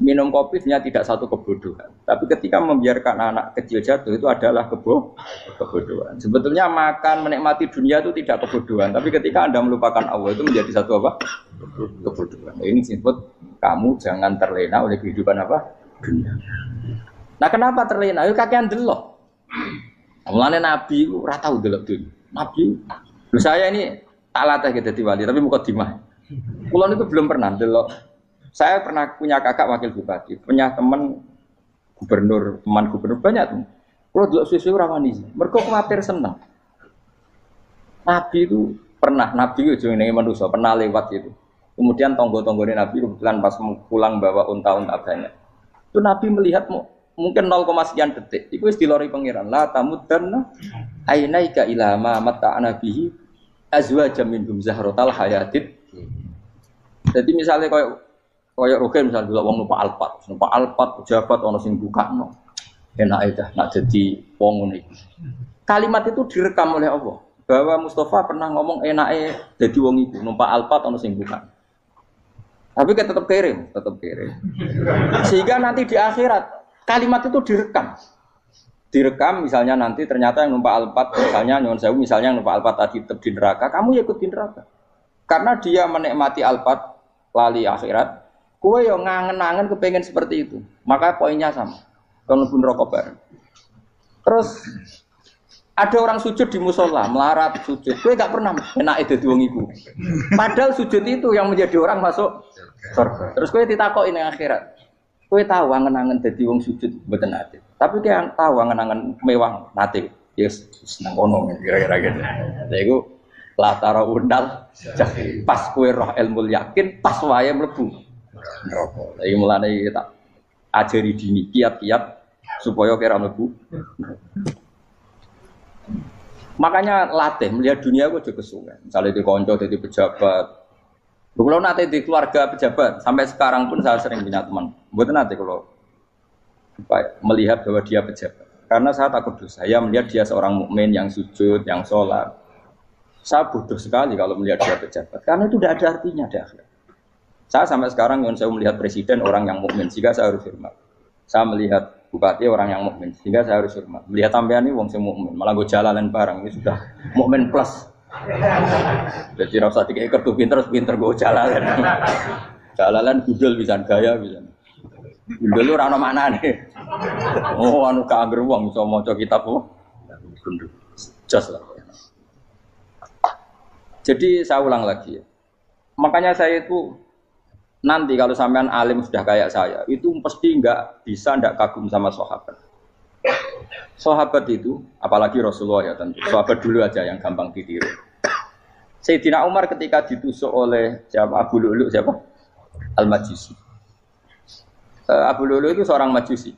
minum kopi sebenarnya tidak satu kebodohan, tapi ketika membiarkan anak kecil jatuh itu adalah kebodohan. Sebetulnya makan menikmati dunia itu tidak kebodohan, tapi ketika Anda melupakan Allah itu menjadi satu apa? Kebodohan. Nah, ini disebut kamu jangan terlena oleh kehidupan apa? Dunia. Nah, kenapa terlena? Yuk kakean delok. Mulane Nabi itu ora tau delok dunia. Nabi, saya ini tak latih gitu di wali, tapi mukadimah. Kulo itu belum pernah delok. Saya pernah punya kakak wakil bupati, punya teman gubernur banyak tuh. Kalau dulu susu rawani, mereka khawatir senang. Nabi itu pernah, Nabi itu jenenge manusia pernah lewat itu. Kemudian tonggo-tonggone Nabi kebetulan pas pulang bawa unta-unta banyak. Itu Nabi melihat mungkin 0, sekian detik. Itu dilori pangeran. La tamuddanna ainaika ila ma mata'ana bihi azwajam minhum zahratal hayatid. Jadi misalnya kayak Rogen misalnya dulu wong numpak Alphard pejabat ono sing bukakno. Enak aja nak jadi wong ngene iki. Kalimat itu direkam oleh Allah bahwa Mustafa pernah ngomong enake dadi wong iku numpak Alphard ono sing buka. Tapi kan tetap kirim. Sehingga nanti di akhirat kalimat itu direkam misalnya nanti ternyata yang numpak Alphard misalnya nyuwun sewu misalnya yang numpak Alphard tadi tetap di neraka, kamu ya ikut di neraka. Karena dia menikmati Alphard lali akhirat. Kue yang ngangen-ngangen kepengen seperti itu, maka poinnya sama. Kalau pun rokok bareng. Terus ada orang sujud di musola, melarat sujud. Kue gak pernah enak itu wong iku. Padahal sujud itu yang menjadi orang masuk surga. Terus kue ditakoki ning akhirat. Kue tahu angen-angen dadi wong sujud mboten nate. Tapi kue tahu angen-angen mewah nate. Yes, seneng kono kira-kira gitu. Lha iku latara undal pas kue roh ilmu yakin pas wae mlebu neraka. Iki mulane tak ajari dini kiat-kiat supaya kira mlebu. Makanya latih melihat dunia kok juga kesuwen. Misalnya di konco jadi pejabat. Kalau nanti di keluarga pejabat sampai sekarang pun saya sering punya teman. Mboten nanti kalau melihat bahwa dia pejabat. Karena saya takut dosa. Saya melihat dia seorang mukmin yang sujud, yang sholat. Saya bodoh sekali kalau melihat dia pejabat. Karena itu tidak ada artinya di akhirat. Saya sampai sekarang yang saya melihat presiden orang yang mukmin, sehingga saya harus hormat. Saya melihat bupati orang yang mukmin, sehingga saya harus hormat. Melihat sampean ini wong sing mukmin, malah gue jalalan barang ini sudah mukmin plus. Jadi rasa dikei kertu pinter gue jalalan. Jalalan gudul bisa gaya bisa. Gudul lu ora ono maknane. Oh anu kaangger wong iso maca kitab kok. Gundul. Jos lah. Jadi saya ulang lagi ya. Makanya saya itu nanti kalau sampean alim sudah kayak saya, itu pasti nggak kagum sama sahabat. Sahabat itu, apalagi Rasulullah ya tentu. Sahabat dulu aja yang gampang ditiru. Sayyidina Umar ketika ditusuk oleh siapa? Abu Lu'lu siapa? Al-Majusi. Abu Lu'lu itu seorang Majusi.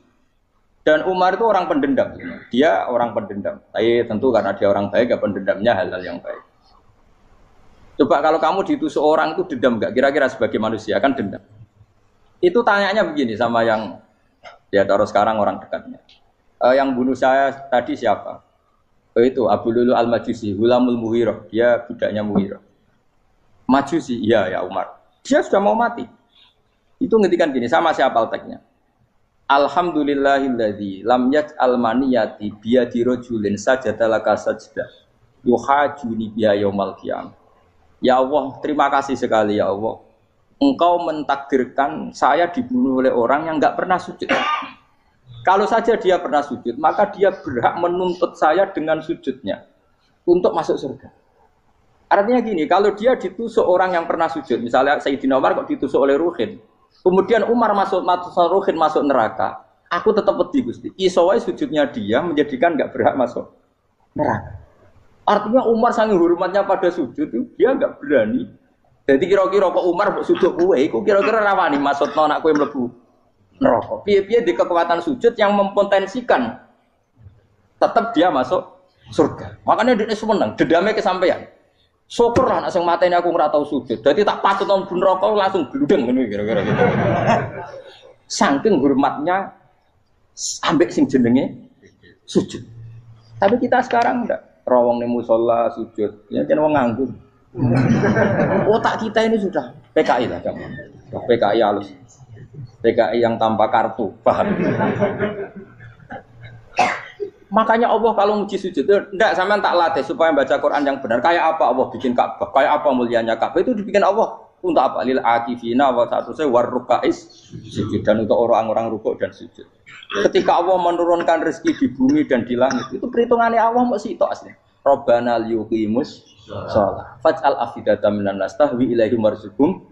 Dan Umar itu orang pendendam. Dia orang pendendam. Tapi tentu karena dia orang baik, ya pendendamnya hal-hal yang baik. Coba kalau kamu ditusuk orang itu dendam enggak? Kira-kira sebagai manusia kan dendam. Itu tanyanya begini sama yang ya taruh sekarang orang dekatnya. Yang bunuh saya tadi siapa? Itu Abu Lulu Al-Majusi, Hulamul Muhirah. Dia budaknya Muhirah. Majusi, iya ya Umar. Dia sudah mau mati. Itu ngetikan gini, sama siapa alteknya? Alhamdulillahilladzi lam yaj'al maniyati biyadi rajulin sajadalaka sajdah yuhajuni biya yaumal qiyamah. Ya Allah, terima kasih sekali ya Allah. Engkau mentakdirkan saya dibunuh oleh orang yang enggak pernah sujud. Kalau saja dia pernah sujud, maka dia berhak menuntut saya dengan sujudnya untuk masuk surga. Artinya gini, kalau dia ditusuk orang yang pernah sujud, misalnya Sayyidina Umar kok ditusuk oleh Ruhin, kemudian Umar Ruhin masuk neraka, aku tetap pedih Gusti. Isowai sujudnya dia menjadikan enggak berhak masuk neraka. Artinya Umar sangat hormatnya pada sujud itu dia enggak berani. Jadi kira-kira kok Umar sujud kowe iku kira-kira rawani maksudno anak kowe mlebu neraka. Piye-piye di kekuatan sujud yang mempotensikan tetap dia masuk surga. Makanya dia seneng, dendamnya kesampaian. Syukurlah nek sing mateni aku ora tau sujud. Dadi tak patut nang neraka langsung gludeng ngene kira-kira gitu. Saking hormatnya ambek sing jenenge sujud. Tapi kita sekarang enggak. Rawong ning musala sujud, ya jan wong nganggur. Otak kita ini sudah PKI lah kamu. PKI halus. PKI yang tanpa kartu, paham? Makanya Allah kalau muji sujud, enggak sampean tak latih supaya baca Quran yang benar. Kayak apa Allah bikin Ka'bah? Kayak apa mulianya Ka'bah? Itu dibikin Allah untuk apa? Lil akifina wa satusai warrukais sujud, dan untuk orang-orang rukuk dan sujud. Ketika Allah menurunkan rezeki di bumi dan di langit, itu perhitungannya Allah mau sitok asli. Rabbana liyuqimus shalah faj'al afidatan minan nas tahwi ilaihim warzuqhum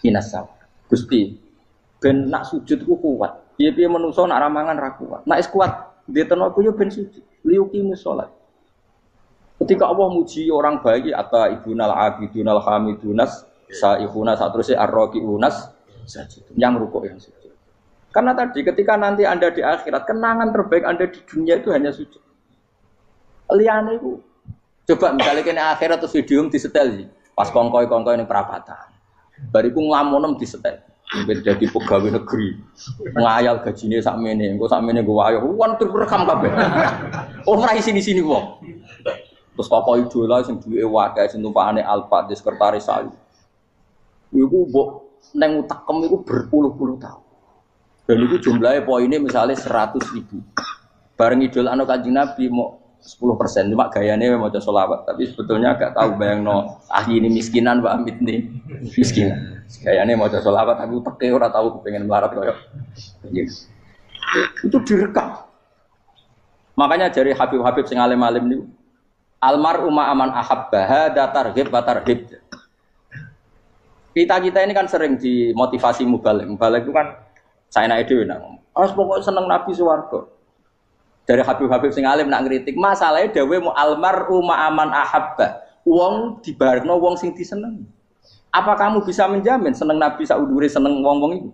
minas sama. Gusti, ben nak sujud ku kuat. Piye-piye menungso nak ramangan ra kuat. Nak is kuat dia tenaga yo ben sujud. Liyuqimus shalah. Ketika Allah muji orang baik atau ibunal abidunal hamidunas saihuna satruse arraqiunas sajid. Yang rukuk yang sujud. Karena tadi ketika nanti Anda di akhirat, kenangan terbaik Anda di dunia itu hanya sujud. Liyane iku coba misalnya kene akhirat terus video disetel iki. Pas kongkoi-kongkoi ning perapatan. Bariku nglamunem disetel. Beda di pegawai negeri. Ngayal gajine sakmene, engko sakmene go ayo. Wan direkam kabeh. Ora sini-sini wong. Terus tokoh idola sing duwe wae sing tumpakane Alphard di sekretaris saya. Iku mbok nang utekem iku berpuluh-puluh tahun. Dan itu jumlahnya poinnya misalnya 100.000. Bareng idol anu Kanjeng Nabi mau 10%, cuma gayanya mau coba sholawat. Tapi sebetulnya agak tahu bayang no ahli ini miskinan, Mbak Amit nih miskinan. Gayanya mau coba sholawat, tapi uteknya orang tahu pengen melarat koyok. Yes. Itu direkam. Makanya dari Habib-Habib sing alim-alim nih, almar umma aman ahabbaha datarhib batarhib. Kita ini kan sering dimotivasi mubalik. Mubalik itu kan saya naik dewi nang. Pokoknya seneng Nabi swarga. Dari Habib-Habib sing alim nak ngritik, masalahnya dawe mu almar umma aman ahabba. Wong dibarno wong sing diseneng. Apa kamu bisa menjamin seneng Nabi saudure seneng wong-wong itu?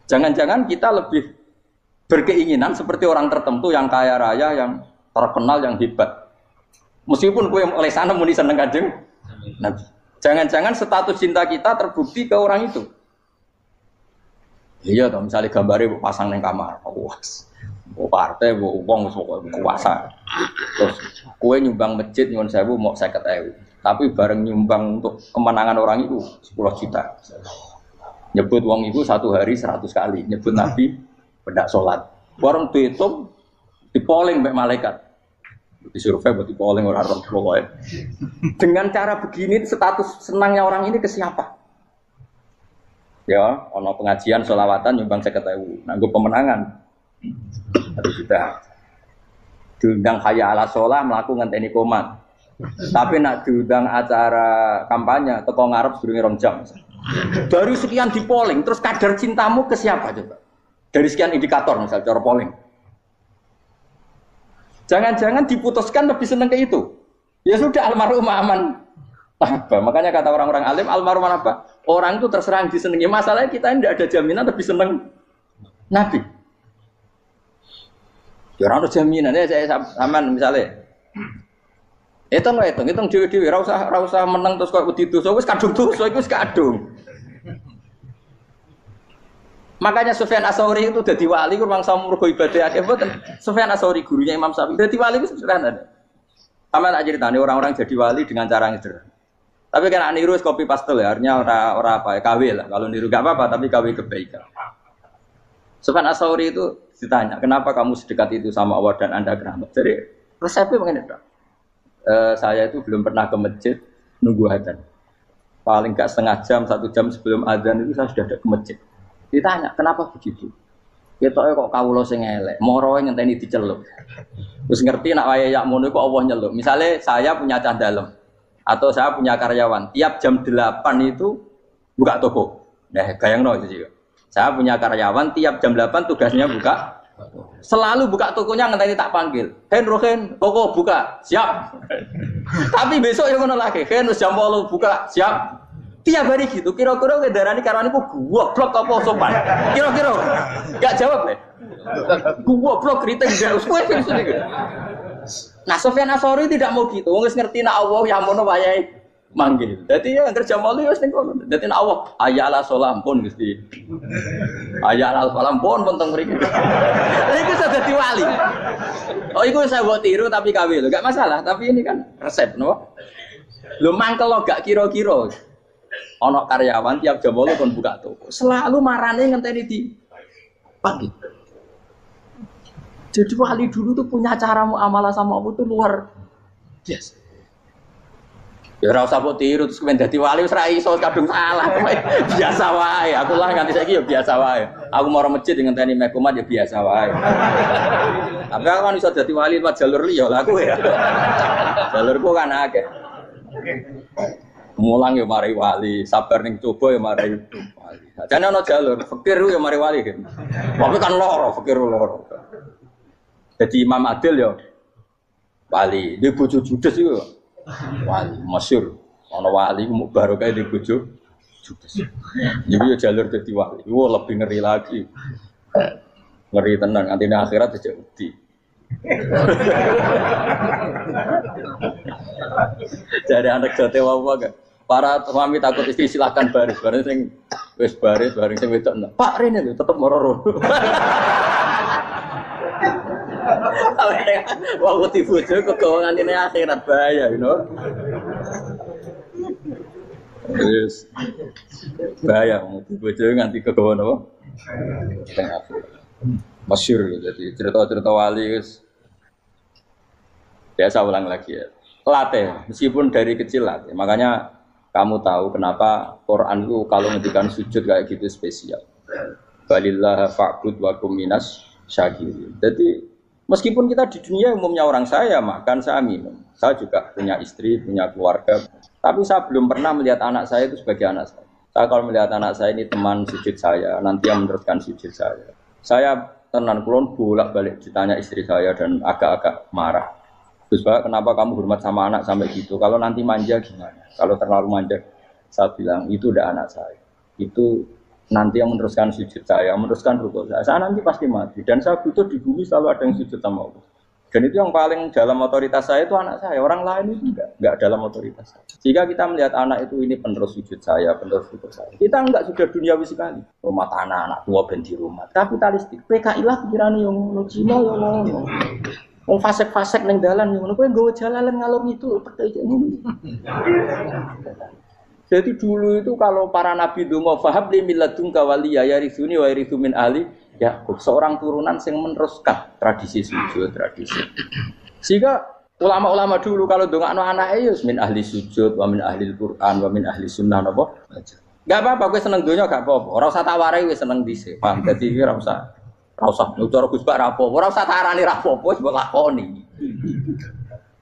Jangan-jangan kita lebih berkeinginan seperti orang tertentu yang kaya raya, yang terkenal, yang hebat. Meskipun kowe oleh sana muni seneng Kanjeng Nabi. Jangan-jangan status cinta kita terbukti ke orang itu. Iya toh, misalnya gambarnya pasang neng kamar, puas. Partai, uang, kuasa. Terus, kue nyumbang masjid nyuwun sewu mau 50.000. Tapi bareng nyumbang untuk kemenangan orang itu 10 juta. Nyebut uang itu satu hari 100 kali. Nyebut Nabi bedak sholat. Warung dihitung, dipoling mbak malaikat. Disurvei buat dipoling orang-orang pokoknya. Dengan cara begini status senangnya orang ini ke siapa? Ya, ono pengajian sholawatan nyumbang 50.000. Nanggo pemenangan. Harus sudah diundang kaya ala sholah melakukan ngenteni komat. Tapi nak diundang acara kampanye teko ngarep sedurunge 2 jam. Baru sekian di polling, terus kadar cintamu ke siapa coba? Dari sekian indikator misal cara polling. Jangan-jangan diputuskan lebih seneng ke itu. Ya sudah almarhum aman. Apa? Makanya kata orang-orang alim almarhum apa? Orang itu terserah disenangi. Masalahnya kita tidak ada jaminan lebih seneng Nabi. Ya orang jaminan ya saya aman misalnya. Hitung dewi-dewi, ra usah menang terus kok wedi dosa wis kadung dosa iku wis kadung. Makanya Sufyan Ats-Tsauri itu dadi wali ku mangsa murgo ibadah akeh mboten. Sufyan Ats-Tsauri gurunya Imam Syafi'i dadi wali ku sederhana. Sama tak ceritane orang-orang jadi wali dengan cara yang sederhana. Tapi kan niru copy paste ya, artinya ora apa ya KW lah. Kalau niru gak apa-apa tapi KW kebaikan. Sufyan Ats-Tsauri itu ditanya, kenapa kamu sedekat itu sama Allah dan Anda keramat? Jadi resepnya begini, saya itu belum pernah ke masjid nunggu adzan. Paling enggak setengah jam, 1 jam sebelum adzan itu saya sudah ada ke masjid. Ditanya, kenapa begitu? Ketoke kok kawula sing elek, moroe ngenteni diceluk. Terus ngerti nak wayahe yak ngono kok Allah nyeluk. Misalnya saya punya cah dalem atau saya punya karyawan, tiap jam 8 itu buka toko. Nah, bayangno itu sih. Saya punya karyawan tiap jam 8 tugasnya buka. Selalu buka tokonya ngenteni tak panggil. Rohen, toko buka. Siap. Tapi besok yang ngono lagi. Jam 8 buka. Siap. Tiap hari gitu. Kira-kira kendaraan karyawan itu goblok apa sopan? Kira-kira. Enggak jawab deh. Goblok kritik enggak usah gitu. Nah, Sufyan Ats-Tsauri tidak mau gitu. Wong wis ngerti nak Allah ya mono wayahe manggil. Dadi ya kerja malu wis ning kono. Dadi nek Allah ayala salam pun Gusti. Ayala salam pun teng mriki. Iku sudah dadi wali. Oh iku saya buat tiru tapi KW lho, gak masalah. Tapi ini kan resep no. Lho mangkel lo gak kira-kira. Ana karyawan tiap jam 8 kon buka toko. Selalu marane ngenteni di pagi. Jadi wali dulu tuh punya cara muamalah sama Allah tuh luar biasa. Ya ora usah mbok tiru terus kemen dadi wali wis ra iso kadung salah. Biasa wae. Aku lah nganti saiki ya biasa wae. Aku mau masjid ngenteni mek kumat ya biasa wae. Tapi aku kan iso dadi wali lewat jalur liya lah aku ya. Jalurku kan akeh. Mulang ya mari wali, sabar ning coba ya mari wali. Jane ana jalur fikir ya mari wali kan. Tapi kan loro, fikir loro. Jadi Imam Adil ya wali, dia bojo judes iku wali masyhur. Ana wali ku barokah di bojo judes. Jadi ya jalur dadi wali. Wah lebih ngeri lagi. Ngeri tenan nganti akhirat aja wedi. Jadi anak jote apa gak? Para suami takut istri silakan baris, bareng sing wis baris, bareng sing wedok. Pak Rene lho tetep mororo. Waktu dibojo kegawa ngantine akhirat bahaya, you know. Terus bahaya dibojo nganti kegawa napa? Masyhur jadi cerita-cerita wali guys. Biasa ulang lagi ya. Latih, meskipun dari kecil latih. Makanya kamu tahu kenapa Quran itu kalau ngendikan sujud kayak gitu spesial. Balillah fa'bud wa kum minas syakirin. Jadi meskipun kita di dunia umumnya orang saya makan, saya minum. Saya juga punya istri, punya keluarga. Tapi saya belum pernah melihat anak saya itu sebagai anak saya. Saya kalau melihat anak saya ini teman sujud saya, nanti yang meneruskan sujud saya. Saya tenan kulon bolak-balik ditanya istri saya dan agak-agak marah. Terus Pak, kenapa kamu hormat sama anak sampai gitu? Kalau nanti manja gimana? Kalau terlalu manja, saya bilang itu udah anak saya. Itu nanti yang meneruskan sujud saya, meneruskan rukuk saya. Saya nanti pasti mati. Dan saya butuh di bumi selalu ada yang sujud sama Allah. Dan itu yang paling dalam otoritas saya itu anak saya. Orang lain itu enggak dalam otoritas saya. Jika kita melihat anak itu ini penerus sujud saya, penerus rukuk saya. Kita enggak sudah duniawi sekali. Rumah tanah, anak tua ben di rumah. Kapitalistik. PKI lah pikirannya yang Cina yang wong fasek-fasek ning dalan ngono kowe nggawa jalalan ngalor itu percaya ngono. Jadi dulu itu kalau para nabi donga fahab li milladunka waliya yarithuni wa yarithu min ahli Yakub, seorang turunan yang meneruskan tradisi sujud, tradisi. Sehingga ulama-ulama dulu kalau dongakno anake ya min ahli sujud wa min ahli Al-Qur'an wa min ahli sunnah napa. Enggak apa-apa kowe seneng donya gak apa-apa. Ora usah tak warai wis seneng dhisik. Paham dadi iki ora usah cara Gus Bak rapo, ora usah tarani rapo, wis mbok lakoni.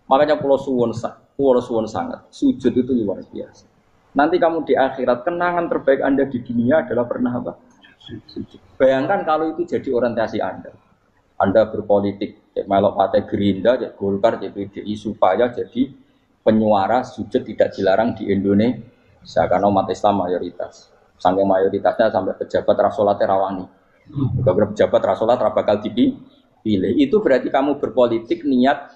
Makanya pulau suwun sangat. Sujud itu luar biasa. Nanti kamu di akhirat kenangan terbaik Anda di dunia adalah pernah apa? Sujud. Bayangkan kalau itu jadi orientasi Anda. Anda berpolitik, melok partai Gerindra, Golkar, PDI supaya jadi penyuara sujud tidak dilarang di Indonesia karena umat Islam mayoritas. Saking mayoritasnya sampai pejabat rasolat rawani. Beberapa pejabat rasolat bakal dipilih. Itu berarti kamu berpolitik niat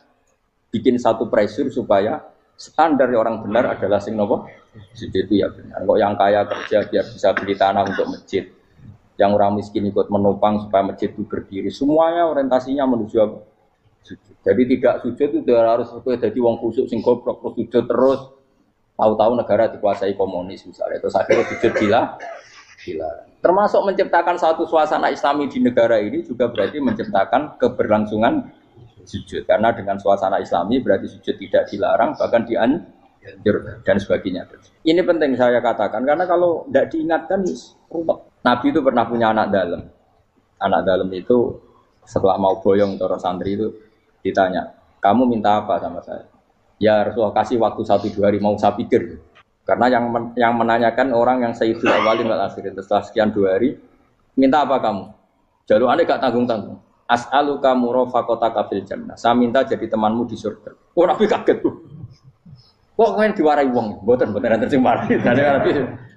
bikin satu pressure supaya standar orang benar adalah sing nopo sujud itu ya benar. Kok yang kaya kerja biar bisa beli tanah untuk masjid, yang orang miskin ikut menopang supaya masjid itu berdiri. Semuanya orientasinya menuju apa? Sujud. Jadi tidak sujud itu harus jadi wong kusuk sing goblok terus sujud terus. Tahu-tahu negara dikuasai komunis misalnya. Terus akhirnya sujud gila. Termasuk menciptakan satu suasana Islami di negara ini juga berarti menciptakan keberlangsungan sujud. Karena dengan suasana Islami berarti sujud tidak dilarang, bahkan dianjurkan dan sebagainya. Ini penting saya katakan karena kalau tidak diingatkan, ruwet. Nabi itu pernah punya anak dalam. Anak dalam itu setelah mau boyong toro santri itu ditanya, kamu minta apa sama saya? Ya Rasulullah kasih waktu 1-2 hari mau saya pikir. Karena yang menanyakan orang yang Sayyidul Awwalin wal Akhirin setelah sekian 2 hari, minta apa kamu? Jaluannya gak tanggung-tanggung. As'aluka murafaqataka fil jannah. Saya minta jadi temanmu di surga. Oh Nabi kaget tuh. Kok kalian diwarai wong? Mboten terjemah marahi.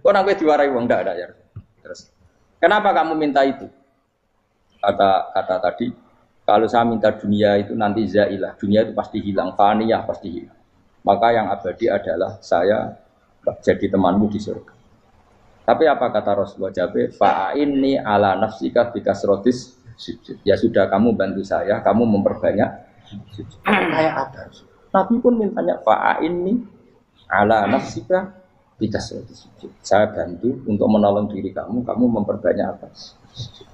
Kok Nabi diwarai wong ndak ada ya. Terus kenapa kamu minta itu? Kata tadi, kalau saya minta dunia itu nanti zailah. Dunia itu pasti hilang, faniyah pasti hilang. maka yang abadi adalah saya jadi temanmu di surga. Tapi apa kata Rasulullah Jabe? Fa'inni ala nafsika bikasrotis sujud. Ya sudah, kamu bantu saya, kamu memperbanyak sujud. Kayak apa? Nabi pun mintanya fa'inni ala nafsika bikasrotis sujud. Saya bantu untuk menolong diri kamu, kamu memperbanyak apa? Sujud.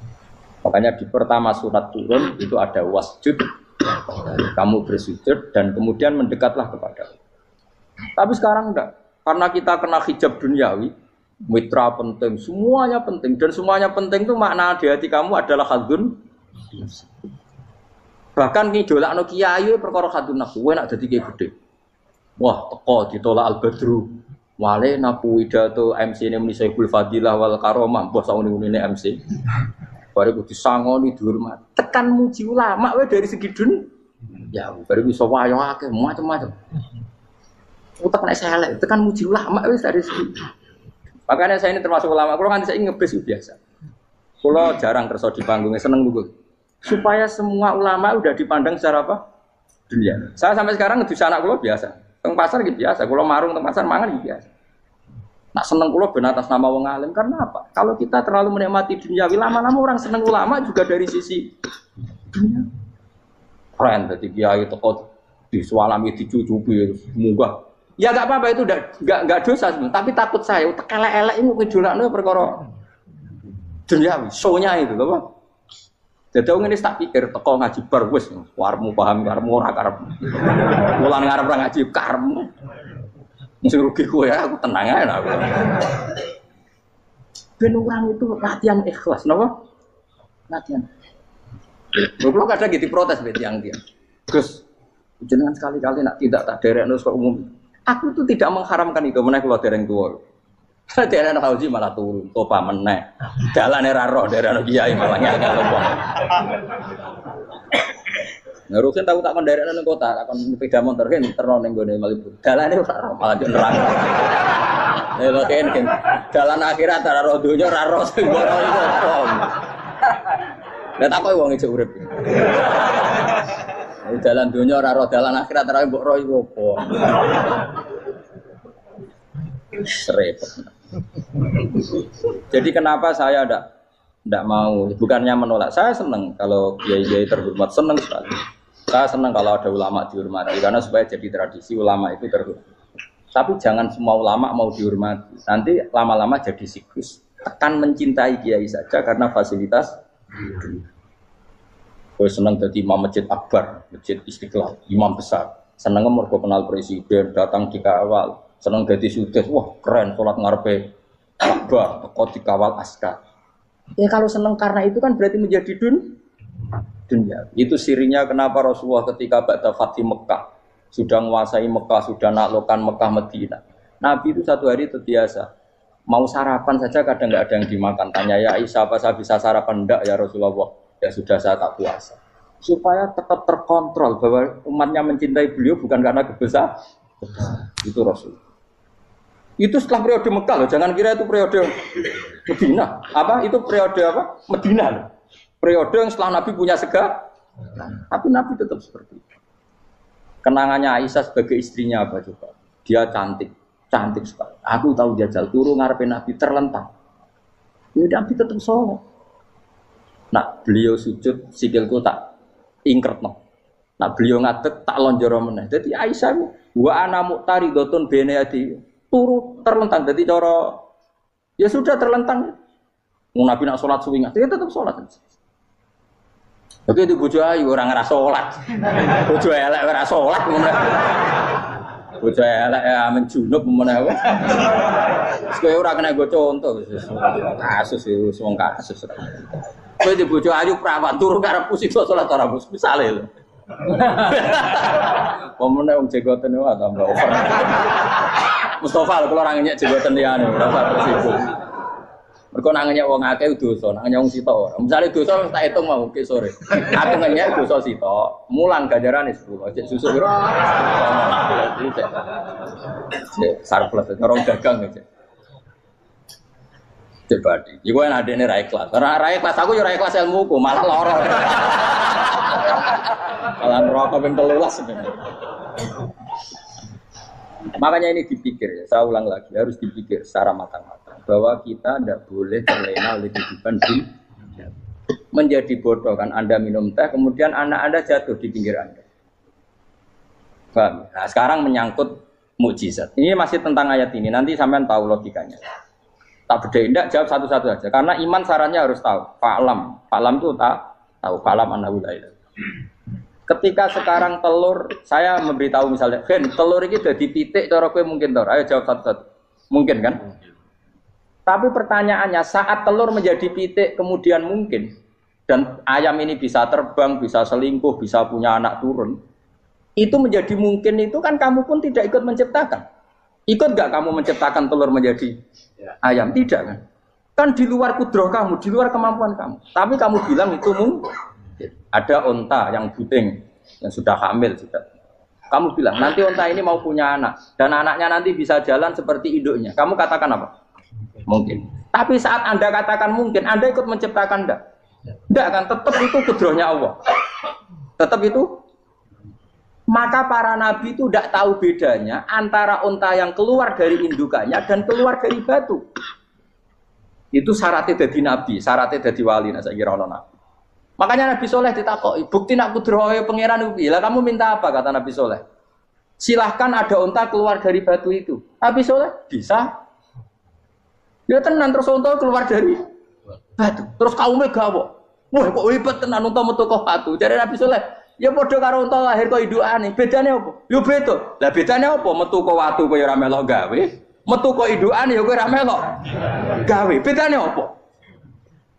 Makanya di pertama surat turun itu ada wasjud, kamu bersujud dan kemudian mendekatlah kepada Allah. Tapi sekarang enggak, karena kita kena hijab duniawi, mitra penting, semuanya penting, dan semuanya penting itu makna di hati kamu adalah khadun. Bahkan ngidolakno kiai perkara khadun nafsu, kowe nak dadi kiai gede. Wah, teko ditolak al-badru. Wale napu widato MC ne muni Saiful Fadilah wal Karomah, mbah sauni-unine MC. Bare kudu sangoni dihormat. Tekan muji ulama wae dari segi ya, bare bisa wayo akeh macam-macam. Utak nek elek, tekan muji ulama wis dari segi. Makanya saya ini termasuk ulama, kalau kan saya ngebes biasa. Kalau jarang kerso di panggungnya, seneng dulu. Supaya semua ulama udah dipandang secara apa? Dunia. Saya sampai sekarang di sana kalau biasa. Teng pasar gitu biasa. Kalau marung teng pasar mangan gitu biasa. Nak seneng kalau ben atas nama wong alim karena apa? Kalau kita terlalu menikmati dunia, lama-lama orang seneng ulama juga dari sisi dunia. Keren, jadi kiai teko disualami dicucupi munggah. Ya enggak apa-apa itu enggak dosa sebenarnya, tapi takut saya elek-elek ini ngejolakno perkara duniawi, show-nya itu lho. Jadi wong ini tak pikir teko ngaji bar wis warmu paham karemu ora karep. Mulan ngarep ora ngaji karemu. Mesti rugi kowe ya, aku tenang ae lah. Ben orang itu latihan ikhlas, napa? Latihan. Kalau kadang gitu protes be tiang-tiang. Gus, jenengan sekali-kali nak tidak tak derekno kok umum. Aku itu tidak mengharamkan itu, meneh kula dereng tuwa. Dereng haji malah turun, topa meneh. Dalane ra roh dereng kiai malah ngel wong. Ngerusin tahu tak kon derekno ning kota, tak kon sepeda motor kan terno ning gone Malibu. Dalane ora roh malah nerang. Lha kene dalan akhirat ora roh donya ora roh sing ora iku apa. Lah tak kowe wong ijo urip. Dalan donya ora roh dalan akhirat ora mbok roh iku apa. Repot. Jadi kenapa saya tidak mau, bukannya menolak, saya senang kalau kiai-kiai terhormat, senang sekali. Saya senang kalau ada ulama dihormati, karena supaya jadi tradisi ulama itu terhormat. Tapi jangan semua ulama mau dihormati, nanti lama-lama jadi siklus. Akan mencintai kiai saja karena fasilitas. Gue senang jadi imam masjid akbar, masjid Istiqlal, imam besar. Senang mergo kenal presiden, datang dikawal. Senang jadi sudes, wah keren, sholat ngarepe akbar, teko dikawal askar. Ya kalau senang karena itu kan berarti menjadi dunia. Itu sirinya kenapa Rasulullah ketika ba'da Fathi Mekah sudah menguasai Mekah, sudah naklukkan Mekah Madinah. Nabi itu satu hari terbiasa mau sarapan saja kadang nggak ada yang dimakan. Tanya ya Aisyah, apa saya bisa sarapan? Enggak ya Rasulullah. Ya sudah saya tak puasa. Supaya tetap terkontrol bahwa umatnya mencintai beliau bukan karena kebesaran. Itu Rasul. Itu setelah periode Mekah loh, jangan kira itu periode Medina. Apa? Itu periode apa? Medina loh. Periode yang setelah Nabi punya segala. Tapi Nabi tetap seperti itu. Kenangannya Aisyah sebagai istrinya apa coba? Dia cantik, cantik sekali. Aku tahu jajal turu ngarepin Nabi terlentang. Ya Nabi tetap sholat. Nah beliau sujud sikilku tak ingkret no. Nah beliau ngadeg tak lonjoro meneh. Jadi Aisyah wa ana muqtaridotun bene adi turu terlentang. Jadi cara ya sudah terlentang. Mau Nabi nak sholat suwi dia tetap sholat. Oke itu bojo ayu orang ngerasa sholat. Bojo elek ora sholat ngono. Bojo elek amen junub ngono. Kowe ora kena go contoh kasus itu wong kasus. Kowe di bojo ayu prawan turu karep pusito sholat ora bos misale lho. Pomone wong jegoten wae tambah over. Mustafa kalau orang nyek jegoten liyane ora usah tersibuk. Mergo nang nyek wong akeh dosa, nang nyek wong sitok ora. Misale dosa tak hitung mau ke sore. Aku nyek dosa sitok, mulang ganjarane 10. Cek susuk piro? Cek surplus orang dagang cek. Cek badi. Iku enak adene ra ikhlas. Ra ikhlas aku yo ra ikhlas ilmuku, malah lara. Malah neraka ping 13 sebenarnya. Makanya ini dipikir ya, saya ulang lagi, harus dipikir secara matang-matang bahwa kita tidak boleh terlena oleh kehidupan dunia. Menjadi bodoh kan Anda minum teh, kemudian anak Anda jatuh di pinggir Anda. Paham? Nah, sekarang menyangkut mukjizat. Ini masih tentang ayat ini, nanti sampean tahu logikanya. Tak bedain, tidak jawab satu-satu aja. Karena iman sarannya harus tahu. Fa'lam itu tak tahu. Fa'lam annahu la ilaha. Ketika sekarang telur, saya memberitahu misalnya, Gen, telur ini udah dipitik, cara kowe mungkin telur. Ayo jawab satu-satu. Mungkin kan? Tapi pertanyaannya, saat telur menjadi pitik kemudian mungkin, dan ayam ini bisa terbang, bisa selingkuh, bisa punya anak turun, itu menjadi mungkin itu kan kamu pun tidak ikut menciptakan. Ikut gak kamu menciptakan telur menjadi ayam? Tidak kan? Kan di luar kudroh kamu, di luar kemampuan kamu. Tapi kamu bilang itu mungkin. Ada onta yang buting, yang sudah hamil sudah. Kamu bilang nanti onta ini mau punya anak dan anaknya nanti bisa jalan seperti induknya. Kamu katakan apa? Mungkin. Tapi saat Anda katakan mungkin, Anda ikut menciptakan enggak? Enggak kan? Tetap itu kudrohnya Allah. Tetap itu. Maka para nabi itu tidak tahu bedanya antara onta yang keluar dari indukannya dan keluar dari batu. Itu syaratnya jadi nabi, syaratnya jadi wali. Nah, saya kira orang nabi. Makanya Nabi Soleh ditakoki, bukti nak kudrohe pangeran ubi. Lah kamu minta apa kata Nabi Soleh? Silahkan ada unta keluar dari batu itu. Nabi Soleh bisa. Dia tenan terus unta keluar dari batu. Terus kaumnya gawok. Wah kok hebat tenan unta metu kok batu. Jadi Nabi Soleh, ya padha karo unta lahir kok indukane. Bedane apa? Yo beda. Lah bedane apa? Metu kok watu kok ya ora melok gawe. Metu kok indukane ya kowe ora melok gawe. Bedane apa?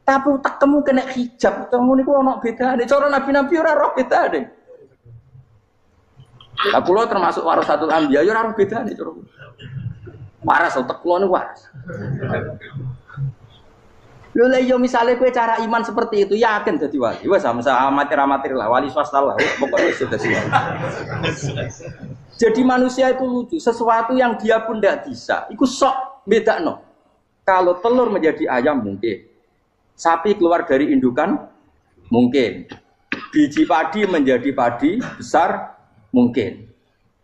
Tapi utakmu kena hijab, kamu niku ono bedane. Cara nabi-nabi ora roh bedane. Lah kula termasuk warasatul anbiya ya ora roh bedane cara. Waras utek kula niku waras. Lho lha yo misale kowe cara iman seperti itu yakin dadi wali. Wes amatir-amatir lah wali swasta lah. Pokoknya sudah siap. Jadi manusia itu lucu, sesuatu yang dia pun tidak bisa. Iku sok bedakno. Kalau telur menjadi ayam mungkin. Sapi keluar dari indukan mungkin. Biji padi menjadi padi besar mungkin.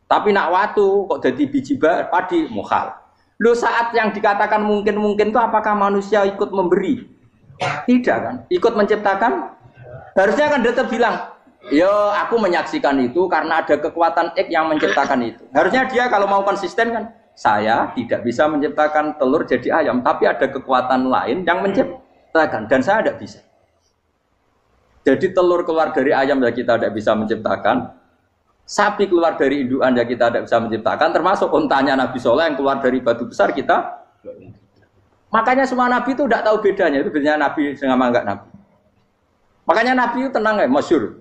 Tapi nak watu kok jadi biji padi mukhal. Loh saat yang dikatakan mungkin-mungkin itu apakah manusia ikut memberi? Tidak kan? Ikut menciptakan? Harusnya kan tetap bilang, yo aku menyaksikan itu karena ada kekuatan X yang menciptakan itu. Harusnya dia kalau mau konsisten kan, saya tidak bisa menciptakan telur jadi ayam, tapi ada kekuatan lain yang menciptakan. Dan saya tidak bisa. Jadi telur keluar dari ayam ya kita tidak bisa menciptakan. Sapi keluar dari indukan ya kita tidak bisa menciptakan. Termasuk untanya Nabi Soleh yang keluar dari batu besar kita. Makanya semua Nabi itu tidak tahu bedanya. Itu bedanya Nabi dengan enggak Nabi. Makanya Nabi itu tenang ya, masyhur.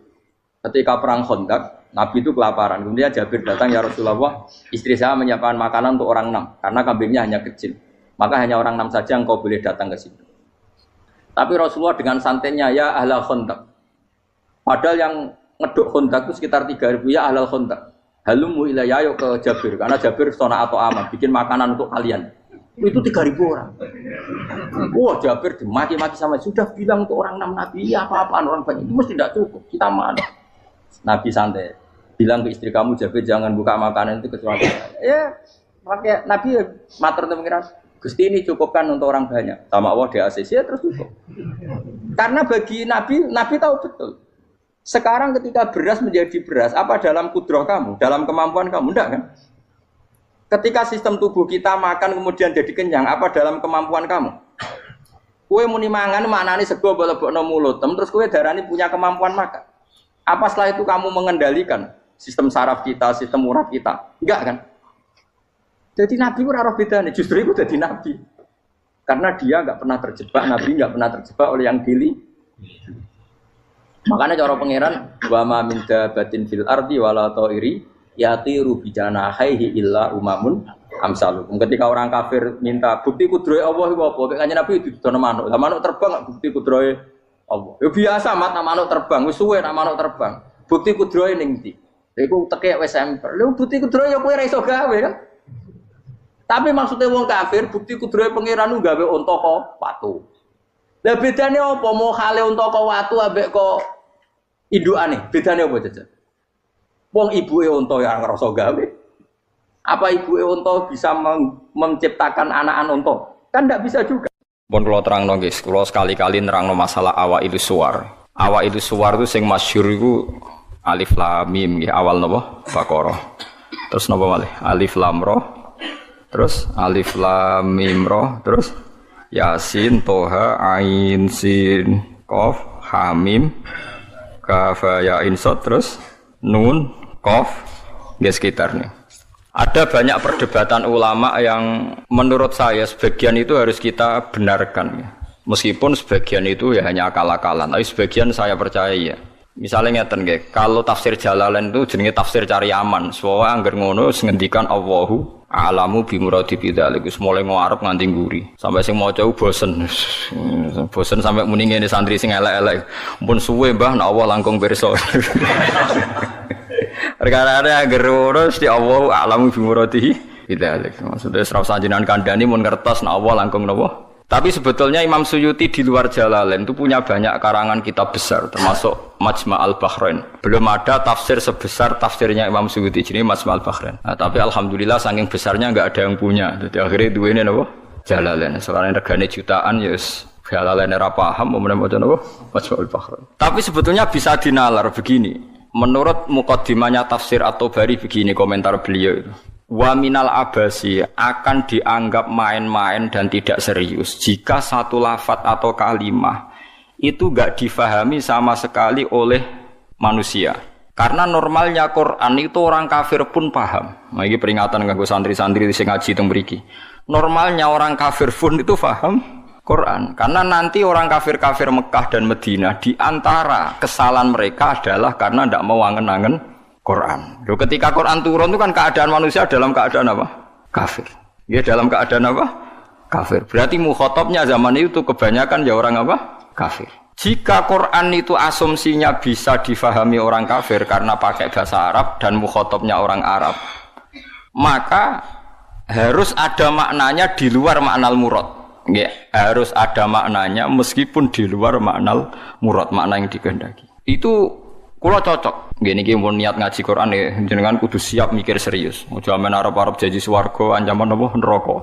Ketika perang Khandaq, Nabi itu kelaparan. Kemudian Jabir datang, ya Rasulullah, istri saya menyiapkan makanan untuk orang 6. Karena kambingnya hanya kecil. Maka hanya orang 6 saja yang kau boleh datang ke situ. Tapi Rasulullah dengan santainya, ya ahlal Khandaq. Padahal yang ngeduk Khandaq itu sekitar 3.000, ya ahlal Khandaq. Halumu ilayya yuk ke Jabir. Karena Jabir sona atau aman, bikin makanan untuk kalian. Itu 3.000 orang. Wah Jabir dimaki-maki sama, sudah bilang untuk orang 6 Nabi, ya apa-apaan orang banyak. Itu mesti tidak cukup, kita mana. Nabi santai. Bilang ke istri kamu, Jabir jangan buka makanan itu kecuali. Ya, pakai Nabi matur untuk pengiran. Gusti ini cukupkan untuk orang banyak. Sama Allah di ACC ya terus cukup. Karena bagi Nabi, Nabi tahu betul. Sekarang ketika beras menjadi beras, apa dalam kudroh kamu? Dalam kemampuan kamu? Enggak kan? Ketika sistem tubuh kita makan kemudian jadi kenyang, apa dalam kemampuan kamu? Kue muni mangan maknane sego bolebokno mulut, terus kue darani punya kemampuan makan. Apa setelah itu kamu mengendalikan sistem saraf kita, sistem urat kita? Enggak kan? Jadi Nabi itu ora bedane, justru itu jadi Nabi. Karena dia enggak pernah terjebak, Nabi enggak pernah terjebak oleh yang pilih. Makanya cara pangeran wa ma min dabatin fil ardi wala ta'iri yatiru bi janahihi illa umamun amsalukum. Ketika orang kafir minta bukti kudrohe Allah iku apa? Kanjeng Nabi didono manuk. Lah manuk terbang bukti kudrohe Allah. Ya biasa mat manuk terbang, wis suwe nak manuk terbang. Bukti kudrohe ning ndi? Iku tekek wis emper. Lha bukti kudrohe ya kowe ora iso gawe kan? Tapi maksudnya wong kafir bukti kudrohe pangeran ku gawe unta kok watu. Lah bedane apa? Mau hale unta kok watu ambek kok indukane? Bedane apa jajan? Wong ibuke unta ya ngrasa gawe. Apa ibu unta bisa menciptakan anak unta? Kan tidak bisa juga. Pun kalau terang guys, kalau sekali-kali nerang masalah awailu suwar. Awailu suwar itu sing masyhur itu alif lam mim ya, awal napa? Baqarah. Terus napa malih? Alif lam ra. Terus alif lam mim ra. Terus Yasin, Toha, Ain, Sin, Qaf, Hamim, Kaf, Ya, Ain, Sod, terus Nun, Qaf, ya sekitarnya. Ada banyak perdebatan ulama yang menurut saya sebagian itu harus kita benarkan. Meskipun sebagian itu ya hanya akal-akalan, tapi sebagian saya percaya ya. Misalnya ngeten nggih, kalau tafsir Jalalain itu jenenge tafsir cari aman. Soale angger ngono ngendikan Allahu a'lamu bi muradi bidzalik. Wis mulai ngarep nganti nguri. Sampai sing maca bosen. Bosen sampai muni ngene santri sing elek-elek. Mumpun suwe Mbah nek Allah langkung pirsa. Perkara angger ngono mesti Allahu a'lamu bi muradi bidzalik. Maksudnya ora usah jenengan kandhani mun ngertos nek Allah langkung napa. Tapi sebetulnya Imam Suyuti di luar Jalalain itu punya banyak karangan kitab besar, termasuk Majma' al-Bahrain. Belum ada tafsir sebesar tafsirnya Imam Suyuti, jadi Majma' al-Bahrain. Nah, tapi alhamdulillah saking besarnya enggak ada yang punya. Jadi akhirnya duwe ini napa? Jalalain. Soalnya regane jutaan ya wis Jalalain ora paham mau maca napa? Majma' al-Bahrain. Tapi sebetulnya bisa dinalar begini. Menurut muqaddimahnya tafsir At-Tabari begini komentar beliau itu. Wa minal abasi akan dianggap main-main dan tidak serius jika satu lafadz atau kalimah itu enggak difahami sama sekali oleh manusia. Karena normalnya Quran itu orang kafir pun paham. Nah, ini peringatan kanggo santri-santri sing ngaji teng mriki. Normalnya orang kafir pun itu paham Quran. Karena nanti orang kafir-kafir Mekah dan Madinah di antara kesalahan mereka adalah karena tidak mau angen-angen Quran. Loh, ketika Quran turun itu kan keadaan manusia dalam keadaan apa? Kafir. Ya dalam keadaan apa? Kafir. Berarti mukhatabnya zaman itu kebanyakan ya orang apa? Kafir. Jika Quran itu asumsinya bisa difahami orang kafir karena pakai bahasa Arab dan mukhatabnya orang Arab, maka harus ada maknanya di luar makna murad. Ya, harus ada maknanya meskipun di luar makna murad, makna yang dikehendaki. Itu kula cocok. Nggih niki mun niat ngaji Quran ya jenengan kudu siap mikir serius. Aja men arep-arep janji swarga ancaman apa neraka.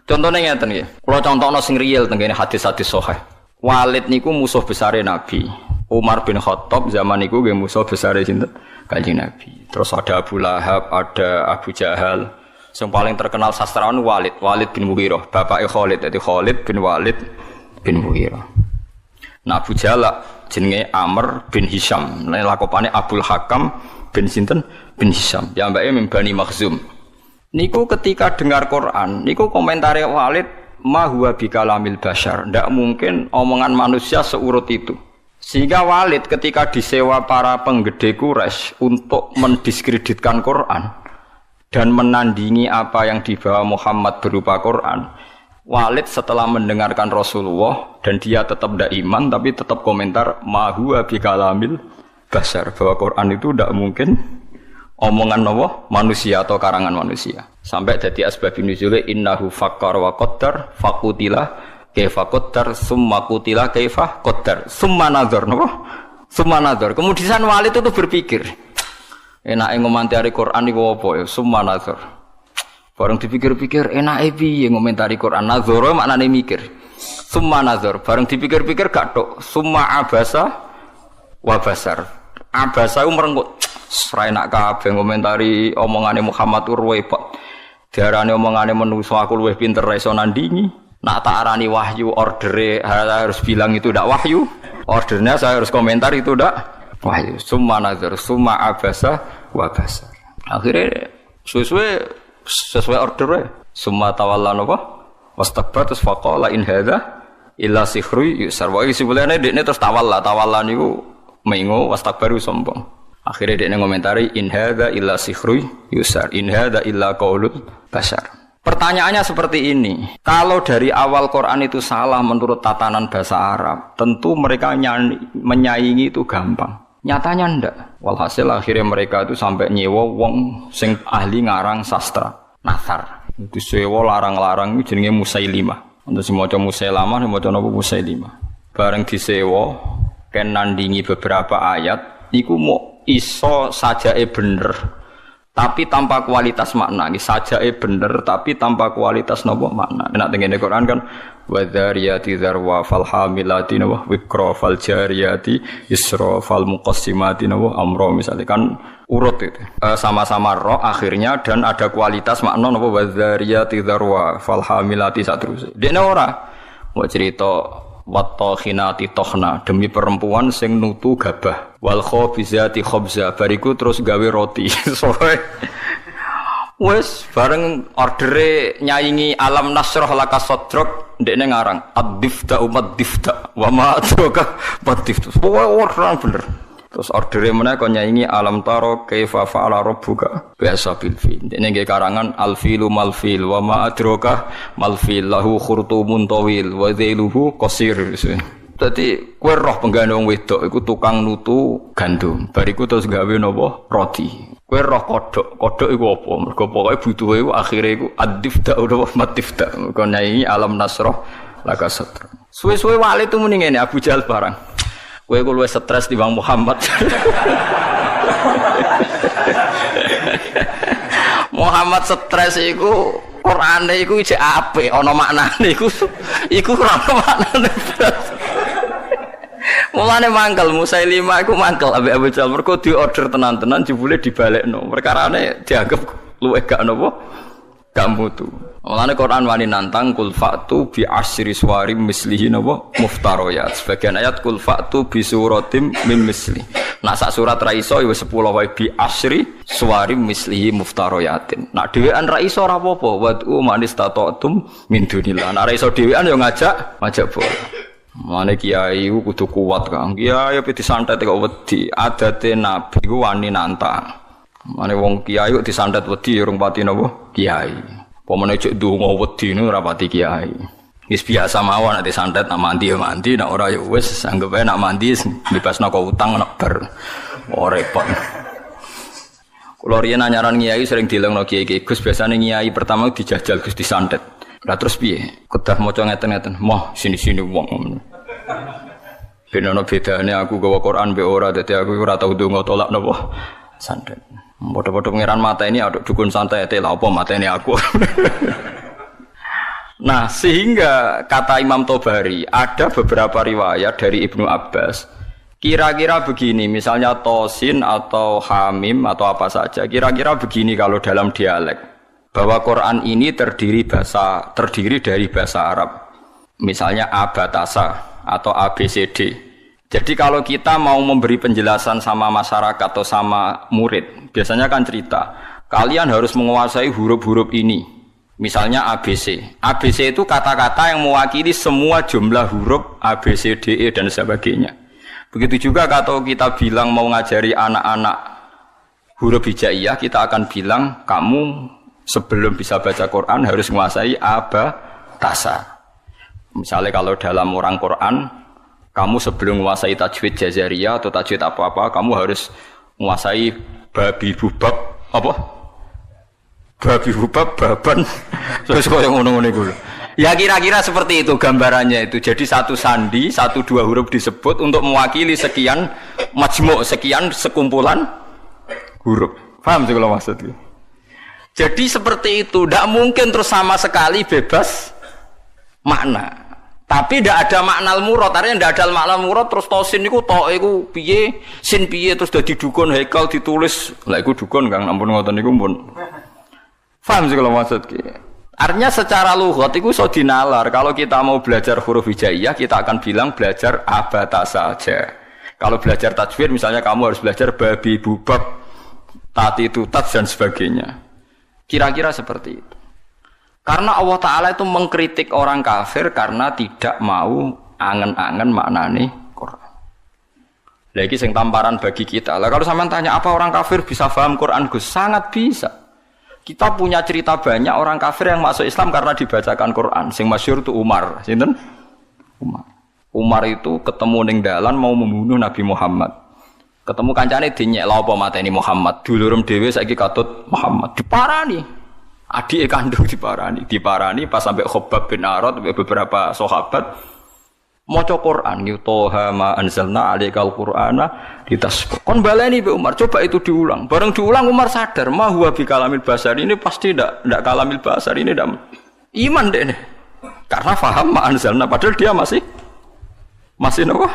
Contone ngeten nggih. Kula contohno sing real teng kene hadis-hadis sahih. Walid niku musuh besare Nabi. Umar bin Khattab zaman niku nggih musuh besare sinten? Kanjeng Nabi. Terus ada Abu Lahab, ada Abu Jahal. Yang paling terkenal sastrawan Walid bin Mughirah, bapake Khalid. Dadi Khalid bin Walid bin Mughirah. Nah Abu Jahal jenenge Amr bin Hisham, lakopane Abdul Hakam bin sinten bin Hisham. Ya mbake min Bani Makhzum. Niku ketika dengar Quran, niku komentare Walid ma huwa bikalamil bashar. Ndak mungkin omongan manusia seurut itu. Sehingga Walid ketika disewa para penggede Quraisy untuk mendiskreditkan Quran dan menandingi apa yang dibawa Muhammad berupa Quran, Walid setelah mendengarkan Rasulullah dan dia tetap tidak iman tapi tetap komentar ma huwa bikalamil bashar, bahwa Quran itu tidak mungkin omongan Allah manusia atau karangan manusia. Sampai jadi asbabun nuzul innahu fakkar wa qaddar faqutila kaifa qaddar summa qutila kaifa qaddar summa nazar napa summa nazar. Kemudian Walid itu berpikir enake ngomentari Quran iku apa ya summa nazar. Bareng dipikir-pikir enake piye ngomentari Quran nazar maknane mikir. Summa nazar bareng dipikir-pikir gak tok summa abasa wa basar. Abasa ku merenggut ora enak kabeh ngomentari omongane Muhammad repot. Diarani omongane menungso aku luwih pinter iso nandingi. Nak tak arani wahyu ordere harus bilang itu ndak wahyu. Ordernya saya harus komentar itu ndak wahyu. Summa nazar summa abasa wa basar. Akhirnya sesuai ordernya. Summa tawalla napa? Wastakbar terus faqala in hadza illa sihrun yusar. Wa isibulane dekne terus tawalla niku mengo wastakbaru sombong. Akhirnya dekne ngomentari in hadza illa sihrun yusar. In hadza illa qaulul bashar. Pertanyaannya seperti ini, kalau dari awal Quran itu salah menurut tatanan bahasa Arab, tentu mereka menyaingi itu gampang. Nyatanya ndak. Walhasil akhirnya mereka itu sampai nyewa wong sing ahli ngarang sastra, Nathar. Itu sewa larang-larang itu jenenge Musailimah. Untuk sing maca Musailamah, sing maca napa Musailimah. Bareng disewa ken nandingi beberapa ayat, iku mau iso sajake bener. tapi tanpa kualitas makna. Ini sajake bener tapi tanpa kualitas nopo makna. Nek tengene Quran kan wadzariyati dzarwa fal hamilati wa wikra fal jariyati isra fal muqassimati wa amra misalnya kan urut itu. Sama-sama roh akhirnya dan ada kualitas makna napa wadzariyati dzarwa fal hamilati saterusé. Dene ora mau cerita wattokhinati tokhna demi perempuan sing nutu gabah wal khobizati khobza bariku terus gawe roti. Soe wes bareng ordere nyaingi alam nasroh laka sodrok ndekne ngarang ad-difta umat difta wa ma adraka bad-difta. Orang bener. Terus ordere meneh kon nyaingi alam taro kaifa fa'ala rabbuka biasa bil fil. Ndekne nggih karangan al filu mal fil wa ma adraka mal fil lahu khurtumun tawil wa dhailuhu qasir. Dadi kowe roh penggane wong wedok iku tukang nutu gandum. Bariku terus gawe napa roti. Kowe roh kodhok iku apa? Mergo pokoke butuhe iku akhire iku ad-difta utawa matifta. Kon nyanyi alam nasroh laka sadra. Suwe-suwe wali tu muni ngene Abu Jahal barang. Kowe ku luwih stres timbang Muhammad. Muhammad stres iku Qur'ane iku isih apik ana maknane iku ora ana maknane. Mulane mangkel Musailimah iku mangkel ambek Abu Jahal mergo diorder tenan-tenan jebule dibalekno. Perkarane dianggap luwih gak napa? Gak mutu. Mulane Quran wani nantang kul fa'tu bi asyri suwarim mislihi napa muftariyat. Sebagian ayat kul fa'tu bi suratim mim misli. Nak sak surat ra iso ya 10 wae bi asyri suwarim mislihi muftariyatin. Nak dhewean ra iso ora apa-apa wad'u manis tatatum min dunillah. Nak ra iso dhewean ya ngajak bola. Mane kiai ku kudu kuat Kang. Kiai ape disantet kok wedi. Adate nabi ku wani nantang. Mane wong kiai kok disantet wedi urung pati napa? Kiai. Pomane cek ndonga wedi nu ora pati kiai. Wis biasa mawon nek disantet nak mandi ya mandi, nak ora ya wis anggap ae nak mandi bebasno kok utang nak ber. Oh repot. Kulo riyen anyaran kiai sering dilengno kiai-kiai Gus biasane kiai pertama dijajal Gus disantet. Lah terus piye? Kedah maca ngeten-ngeten. Moh sini-sini wong. Ben ana bedane aku gawa Quran mbek ora dadi aku ora tau ndonga tolak napa santet. Padha-padha pangeran mata ini aduk dukun santai lha apa matene aku. Nah, sehingga kata Imam Tobari ada beberapa riwayat dari Ibnu Abbas. Kira-kira begini, misalnya tosin atau hamim atau apa saja. Kira-kira begini kalau dalam dialek. Bahwa Quran ini terdiri dari bahasa Arab. Misalnya abatasa atau ABCD. Jadi kalau kita mau memberi penjelasan sama masyarakat atau sama murid, biasanya kan cerita, kalian harus menguasai huruf-huruf ini. Misalnya ABC. ABC itu kata-kata yang mewakili semua jumlah huruf A, B, C, D, E dan sebagainya. Begitu juga kalau kita bilang mau ngajari anak-anak huruf hijaiyah, kita akan bilang kamu sebelum bisa baca Quran harus menguasai abatasa. Misalnya kalau dalam orang Quran, kamu sebelum menguasai tajwid jazariyah atau tajwid apa-apa, kamu harus menguasai babi bubab apa? Babi bubab baban. Terus kok yang ngono-ngono iku. Ya kira-kira seperti itu gambarannya itu. Jadi satu sandi, 1-2 huruf disebut untuk mewakili sekian majmu', sekian sekumpulan huruf. Paham sih kalau maksudnya? Jadi seperti itu, tidak mungkin terus sama sekali bebas makna. Tapi tidak ada makna al-murad, artinya tidak ada makna al-murad terus tosin itu to iku piye, sin piye terus dadi dukun haikal ditulis. Lah iku dukun Kang, ampun ngoten niku pun. Paham sih kalau maksudnya? Artinya secara lughat itu iso dinalar. Kalau kita mau belajar huruf hijaiyah, kita akan bilang belajar abatasa saja. Kalau belajar tajwid misalnya kamu harus belajar babi bubab, tati tutat dan sebagainya. Kira-kira seperti itu. Karena Allah Ta'ala itu mengkritik orang kafir karena tidak mau angen-angen maknane Quran. Lagi sing tamparan bagi kita. Lah kalau sampean tanya apa orang kafir bisa paham Quran Gus? Sangat bisa. Kita punya cerita banyak orang kafir yang masuk Islam karena dibacakan Quran. Sing masyhur itu Umar. Sinten? Umar. Umar itu ketemu ning dalan mau membunuh Nabi Muhammad. Ketemu kancane dinyek lha apa mateni Muhammad. Dulurem dhewe saiki katut Muhammad diparani. Adike kandung diparani pas sampai Khobab bin Arad beberapa sahabat Maca Quran yu toha ma anzalna alaikal qur'ana litasqa. Kon baleni Mbak Umar, coba itu diulang. Bareng diulang Umar sadar, ma huwa bi kalamil basar ini pasti ndak kalamil basar ini ndak iman deh nih. Karena faham ma anzalna padahal dia masih napa?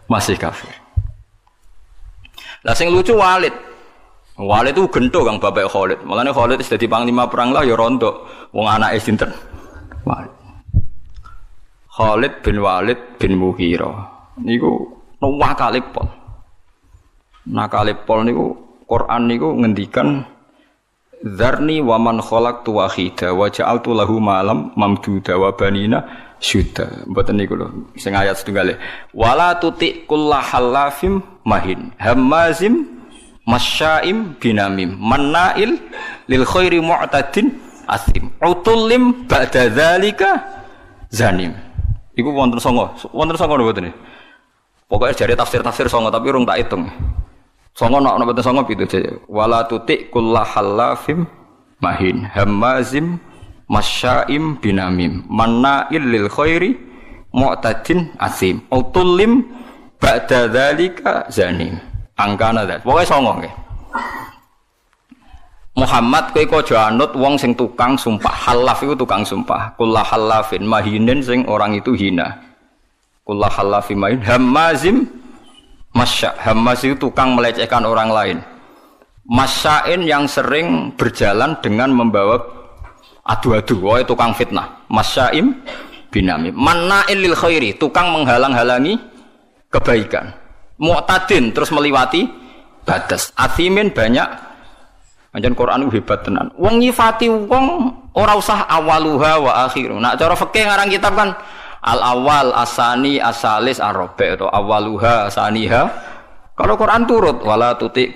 Masih kafir. Lah sing lucu Walid. Walid itu gento Kang bapak Khalid. Mulane Khalid wis dadi panglima perang lah ya rontok. Wong anake sinten? Walid. Khalid bin Walid bin Mughirah niku nakalipol. Nakalipol niku Quran niku ngendikan Dzarni wa man khalaqtu wahida wa ja'altu lahu malam mamduda wa banina syuda. Mboten niku lho sing ayat setunggale. Wala tuti kullahallafim mahin hammazim masya'im binamim mannail lil khairi mu'tadin asim utullim ba'da dzalika zanim. Iku wonten songo lho mboten. Pokoke jare tafsir-tafsir songo tapi urung tak hitung. Songo nek mboten songo pitu jare. Wala tuti kullahallafim mahin hammazim masya'im binamim mannail lil khairi mu'tadin asim utullim ba'da dzalika zanim. Angkana dah. Pokoke songo nggih. Muhammad kowe aja anut wong sing tukang sumpah. Halaf itu tukang sumpah. Kullah halafin mahinin sing orang itu hina. Kullah halafin mahin hammazim masya. Hammaz itu tukang melecehkan orang lain. Masyain yang sering berjalan dengan membawa adu-adu. Woe tukang fitnah. Masyaim binamim. Manna'il lil khairi, tukang menghalang-halangi kebaikan. Mu'tadin terus meliwati batas. Athimin banyak. Anjen Quran itu hebat tenan. Wong nyifati wong ora usah awaluha wa akhiru. Nak cara fikih ngarang kitab kan al awal asani asalis arabi atau awaluha asaniha. Kalau Quran turut wala tuti